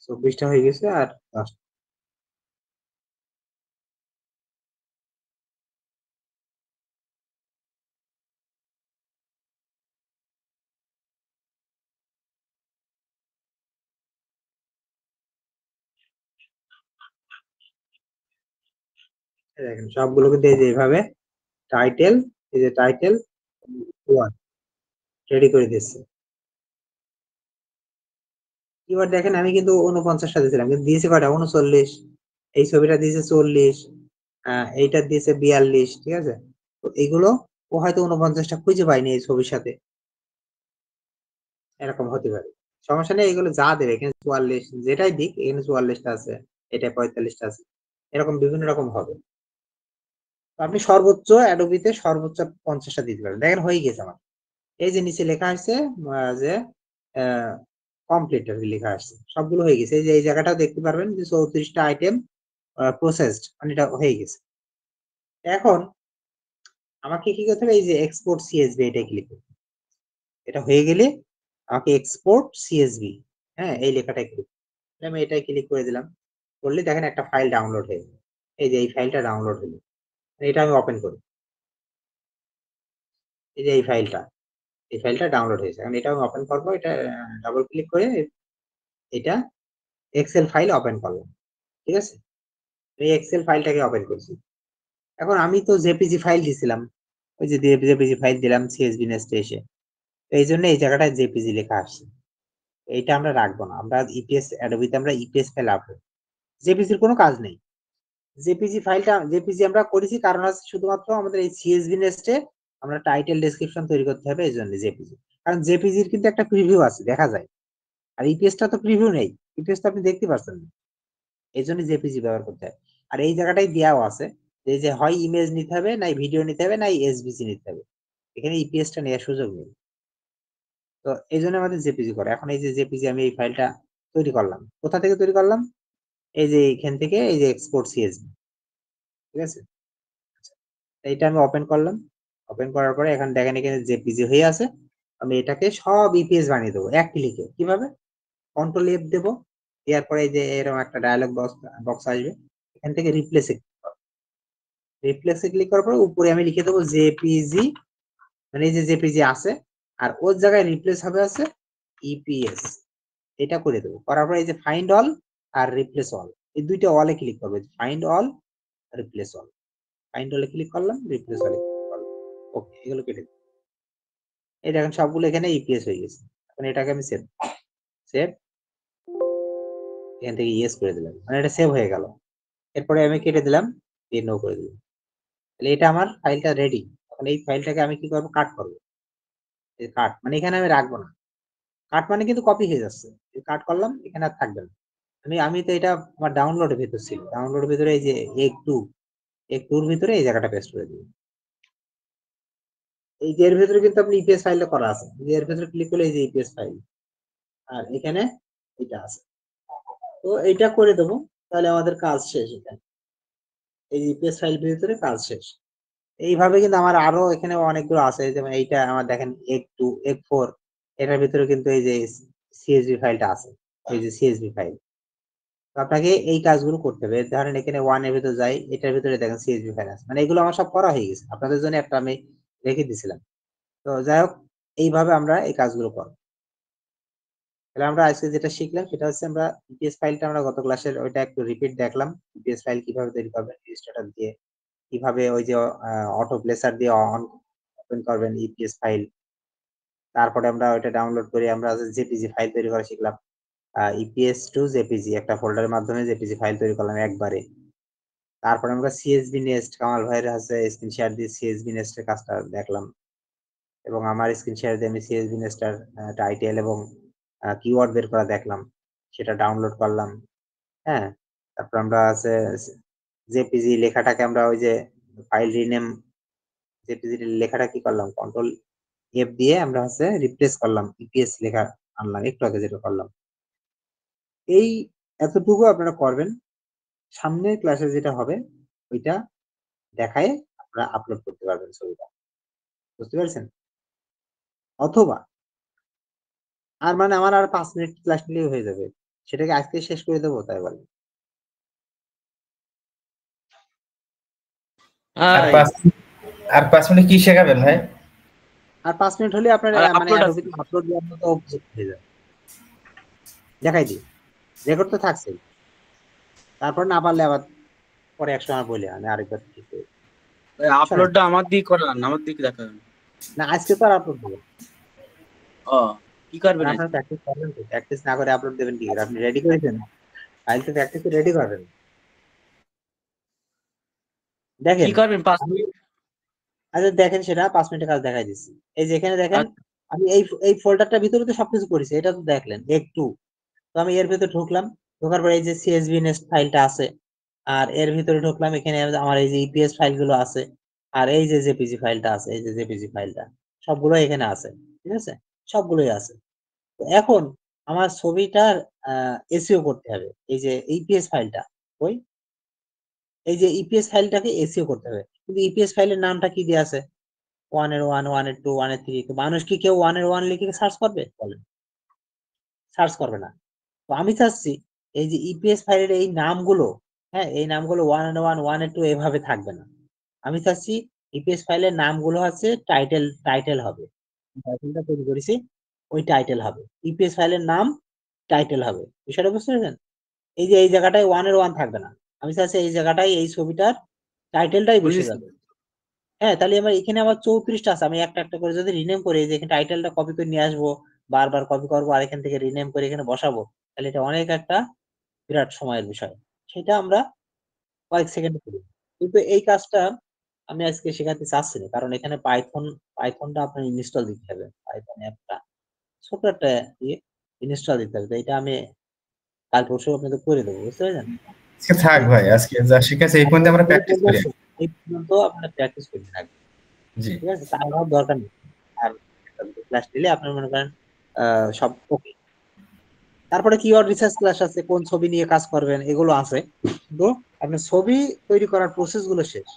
A: তো 20টা হয়ে গেছে আর 10টা। দেখেন সবগুলোকে দিয়ে যে এইভাবে টাইটেল, এই যে টাইটেল 1 রেডি করে দিচ্ছি। এবার দেখেন আমি কিন্তু 49টা দিয়েছিলাম, কিন্তু দিয়েছি কয়টা, 39। এই ছবিটা দিয়েছে 40, এইটা দিয়েছে 42, ঠিক আছে। তো এগুলো ও হয়তো 49টা খুঁজে পায়নি এই ছবির সাথে, এরকম হতে পারে। সমস্যা নেই, এগুলো যা দেবে এখানে 44, যেটাই দিক এখানে 44টা আছে, এটা 45টা আছে, এরকম বিভিন্ন রকম হবে। তো আপনি সর্বোচ্চ অ্যাডোবিতে সর্বোচ্চ 50টা দিতে পারেন। দেখেন হয়ে গেছে আমার। এই যে নিচে লেখা আছে যে কমপ্লিট লেখা আসছে, সবগুলো হয়ে গেছে। এই যে এই জায়গাটাও দেখতে পারবেন যে 34টা আইটেম প্রসেসড, মানে এটা হয়ে গেছে। এখন আমাকে কি করতে হবে, এই যে এক্সপোর্ট সিএসভি, এটা ক্লিক করতে হবে। এটা হয়ে গেলে আমাকে এক্সপোর্ট সিএসভি, হ্যাঁ এই লেখাটাই ক্লিক, আমি এটাই ক্লিক করে দিলাম। করলে দেখেন একটা ফাইল ডাউনলোড হয়ে গেল। এই যে এই ফাইলটা ডাউনলোড হলো, এটা আমি ওপেন করি। এই যে এই ফাইলটা ডাউনলোড হয়েছে, এখন এটা আমি ওপেন করবো। এটা ডাবল ক্লিক করে এটা এক্সেল ফাইল ওপেন করলাম, ঠিক আছে। এই এক্সেল ফাইলটাকে ওপেন করছি। এখন আমি তো জেপিজি ফাইল দিছিলাম, ওই যে জেপিজি ফাইল দিলাম সিএসভি নেস্টে এসে, এই জন্য এই জায়গাটায় জেপিজি লেখা আসছে। এইটা আমরা রাখবো না, আমরা ইপিএস অ্যাডোবিতে আমরা ইপিএস ফাইল আপলোড, জেপিজির কোনো কাজ নেই। জেপিজি আমরা করেছি কারণ আছে শুধুমাত্র আমাদের এই সিএসভি নেস্টে আমরা টাইটেল ডেসক্রিপশন তৈরি করতে হবে, এই জন্য জেপিজি। কারণ জেপিজির কিন্তু একটা প্রিভিউ আছে, দেখা যায়। আর ইপিএসটা তো প্রিভিউ নেই, ইপিএস তো আপনি দেখতে পাচ্ছেন না, এই জন্য জেপিজি ব্যবহার করতে হয়। আর এই জায়গাটাই দেওয়াও আছে যে হয় ইমেজ নিতে হবে, নাই ভিডিও নিতে হবে, নাই এসবিসি নিতে হবে, এখানে ইপিএসটা নেওয়ার সুযোগ নেই। তো এই জন্য আমাদের জেপিজি করে। এখন এই যে জেপিজি আমি এই ফাইলটা তৈরি করলাম, কোথা থেকে তৈরি করলাম, এই যে এখান থেকে, এই যে এক্সপোর্ট সিএসভি, ঠিক আছে। এইটা আমি ওপেন করলাম, ওপেন করার পরে এখানে দেখেন এখানে জেপিজি হয়ে আছে। আমি এটাকে সব ইপিএস বানিয়ে দেবো এক ক্লিকে। কিভাবে, কন্ট্রোল এফ দেবো, দেওয়ার পরে এই যে এরকম একটা ডায়ালগ বক্স আসবে, এখান থেকে রিপ্লেসে ক্লিক করার পরে উপরে আমি লিখে দেবো জেপিজি, মানে এই যে জেপিজি আছে, আর ওর জায়গায় রিপ্লেস হবে আছে ইপিএস, এটা করে দেবো। করার পরে এই যে ফাইন্ড অল আর রিপ্লেস অল, এই দুইটা অলে ক্লিক করবে, find all replace all, find অলে ক্লিক করলাম, রিপ্লেস অলে ক্লিক করলাম, ওকে, এগুলো কেটে দিই। এই দেখেন সবগুলো এখানে ইপিএস হয়ে গেছে। এখন এটাকে আমি সেভ সেভ এখান থেকে ইয়েস করে দিলাম, মানে এটা সেভ হয়ে গেল। এরপরে আমি কেটে দিলাম, দিয়ে নো করে দিলাম। তাহলে এটা আমার ফাইলটা রেডি। এখন এই ফাইলটাকে আমি কি করবো, কাট করবো। এই কাট মানে এখানে আমি রাখবো না, কাট মানে কিন্তু কপি হয়ে যাচ্ছে, কাট করলাম, এখানে আর থাকবে না। আমি তো এটা আমার ডাউনলোডের ভিতর ছিল, ডাউনলোডের ভিতরে এই যে এক টুর ভিতরে এই জায়গাটা পেস্ট করে দিই। এই যে এর ভিতরে কিন্তু আপনি ইপিএস ফাইলটা করা আছে, এর ভিতরে ক্লিক করলে এই যে ইপিএস ফাইল, আর এখানে এটা আছে, তো এইটা করে দেবো, তাহলে আমাদের কাজ শেষ। এখানে এই ইপিএস ফাইল ভিতরে কাজ শেষ। এইভাবে কিন্তু আমার আরো এখানে অনেকগুলো আছে, যেমন এইটা আমার দেখেন এক2 এক4, এটার ভিতরে কিন্তু এই যে সিএসভি ফাইলটা আছে, এই যে সিএসভি ফাইল। তো আপনাকে এই কাজগুলো করতে হবে। ধরেন এখানে 1 এর ভিতরে যাই, এটার ভিতরে দেখেন সিএসভি ফাইল আছে, মানে এগুলো আমার সব করা হয়ে গেছে, আপনাদের জন্য একটা আমি রেখে দিছিলাম। তো যাই হোক, এইভাবে আমরা এই কাজগুলো করব। তাহলে আমরা আজকে যেটা শিখলাম সেটা হচ্ছে, আমরা ইপিএস ফাইলটা আমরা গত ক্লাসের ওইটা একটু রিপিট দেখলাম, ইপিএস ফাইল কিভাবে তৈরি করবেন, রেজিস্টার দিয়ে কিভাবে ওই যে অটো প্লেসার দিয়ে অন ওপেন করবেন ইপিএস ফাইল। তারপরে আমরা ওইটা ডাউনলোড করে আমরা জেপিজি ফাইল তৈরি করা শিখলাম, ইপিএস টু জেপিজি একটা ফোল্ডারের মাধ্যমে জেপিজি ফাইল তৈরি করলাম একবারে। তারপরে আমরা সিএসভি নেস্ট, কামাল ভাইয়ের হাতে স্ক্রিন শেয়ার দিয়ে সিএসভি নেস্টের কাজটা দেখলাম, এবং আমার স্ক্রিন শেয়ার দিয়ে আমি সিএসভি নেস্টার টাইটেল এবং কিওয়ার্ড বের করা দেখলাম, সেটা ডাউনলোড করলাম। হ্যাঁ, তারপর আমরা আছে জেপিজি লেখাটাকে আমরা ওই যে ফাইল রিনেম, জেপিজি লেখাটা কি করলাম, কন্ট্রোল এফ দিয়ে আমরা হচ্ছে রিপ্লেস করলাম, ইপিএস লেখা আনলাম একটু আগে যেটা করলাম। এই এতটুকু আপনারা করবেন, সামনের ক্লাসে যেটা হবে ওইটা দেখায় আপনারা আপলোড করতে পারবেন ছবিটা, বুঝতে পারছেন? অথবা আর মানে আমার আর 5 মিনিট ক্লাস নিলেই হয়ে যাবে, সেটাকে আজকে শেষ করে দেবো তাই বলে।
B: আর 5 মিনিট কি শেখাবেন ভাই?
A: আর 5 মিনিট হলে আপনার মানে অ্যাডোবিতে আপলোড দেওয়ার মতো হয়ে যাবে। দেখাই দিই, রেকর্ড তো থাকছেই, তারপর না পারলে আবার পরে এক সময় বলে আমি আরেকবার ঠিক করে।
C: আপলোডটা আমার দিকে করান, আমার দিকে দেখাবেন
A: না, আজকে তো আর আপলোড দেবেন।
C: ও কি করবেন
A: আপনার প্র্যাকটিস করবেন তো, প্র্যাকটিস না করে আপলোড দেবেন কি করে? আপনি রেডি করেছেন ফাইল, তো প্র্যাকটিস রেডি করবেন। দেখেন
C: কি করবেন 5 মিনিট?
A: আচ্ছা দেখেন, সেটা 5 মিনিটের কাজ দেখাই দিচ্ছি। এই যে এখানে দেখেন আমি এই ফোল্ডারটার ভিতরে তো সবকিছু করেছি, এটা তো দেখলেন একটু। তো আমি এর ভিতরে ঢুকলাম, ঢোকার পরে এই যে সিএসভি নেস্ট ফাইলটা আছে, আর এর ভিতরে ঢুকলাম, এখানে আমার এই যে ইপিএস ফাইলগুলো আছে, আর এই যে জেপিজি ফাইলটা আছে, এই যে জেপিজি ফাইলটা সবগুলো এখানে আছে, ঠিক আছে, সবগুলোই আছে। তো এখন আমার ছবিটার এসইও করতে হবে, এই যে ইপিএস ফাইলটা, ওই এই যে ইপিএস ফাইলটাকে এসইও করতে হবে, কিন্তু ইপিএস ফাইলের নামটা কি দিয়ে আছে, 1-এর 1, 1-এর 2, 1-এর 3। তো মানুষ কি কেউ 1-এর 1 লিখে সার্চ করবে? বলেন, সার্চ করবে না। তো আমি চাচ্ছি এই যে ইপিএস ফাইলের এই নামগুলো, হ্যাঁ, এই নামগুলো 1-এর 1, 1-এর 2 এভাবে থাকবে না। আমি চাচ্ছি ইপিএস ফাইলের নামগুলো হচ্ছে টাইটেল হবে, টাইটেলটা তৈরি করেছি, ওই টাইটেল হবে ইপিএস ফাইলের নাম, টাইটেল হবে। বিষয়টা বুঝতে পেরেছেন? এই যে এই জায়গাটায় 1-এর 1 থাকবে না, আমি চাচ্ছি এই জায়গাটায় এই ছবিটার টাইটেলটাই বসে
C: বুঝেছি।
A: যাবে। হ্যাঁ, তাহলে আমার এখানে আমার 34টা আছে, আমি একটা একটা করে যদি রিনেম করে যে এখানে টাইটেলটা কপি করে নিয়ে আসবো, বারবার কপি করবো, আর এখান থেকে রিনেম করে এখানে বসাবো, তাহলে এটা অনেক একটা বিরাট সময়ের বিষয়। সেটা আমরা কয়েক সেকেন্ডে করি, কিন্তু এই কাজটা আমি আজকে শেখাতে চাচ্ছি না, কারণ এখানে পাইথনটা আপনার ইনস্টল দিতে হবে, পাইথন অ্যাপটা ছোট একটা ইয়ে ইনস্টল দিতে হবে। তো এটা আমি কাল পরশু আপনাদের করে দেবো, বুঝতে পেরেছেন?
B: আজকে থাক ভাই, আজকে যা শিখেছে এই পর্যন্ত আমরা প্র্যাকটিস করি।
A: এই পর্যন্ত আপনার প্র্যাকটিস করতে থাকবেন,
B: জি,
A: ঠিক আছে, তার ভাব দরকার নেই। আর ক্লাস নিলে আপনার মনে করেন সব ওকে। তারপরে কিওয়ার্ড রিসার্চ ক্লাস আছে, কোন ছবি নিয়ে কাজ করবেন এগুলো আছে, কিন্তু আপনার ছবি তৈরি করার প্রসেস গুলো শেষ।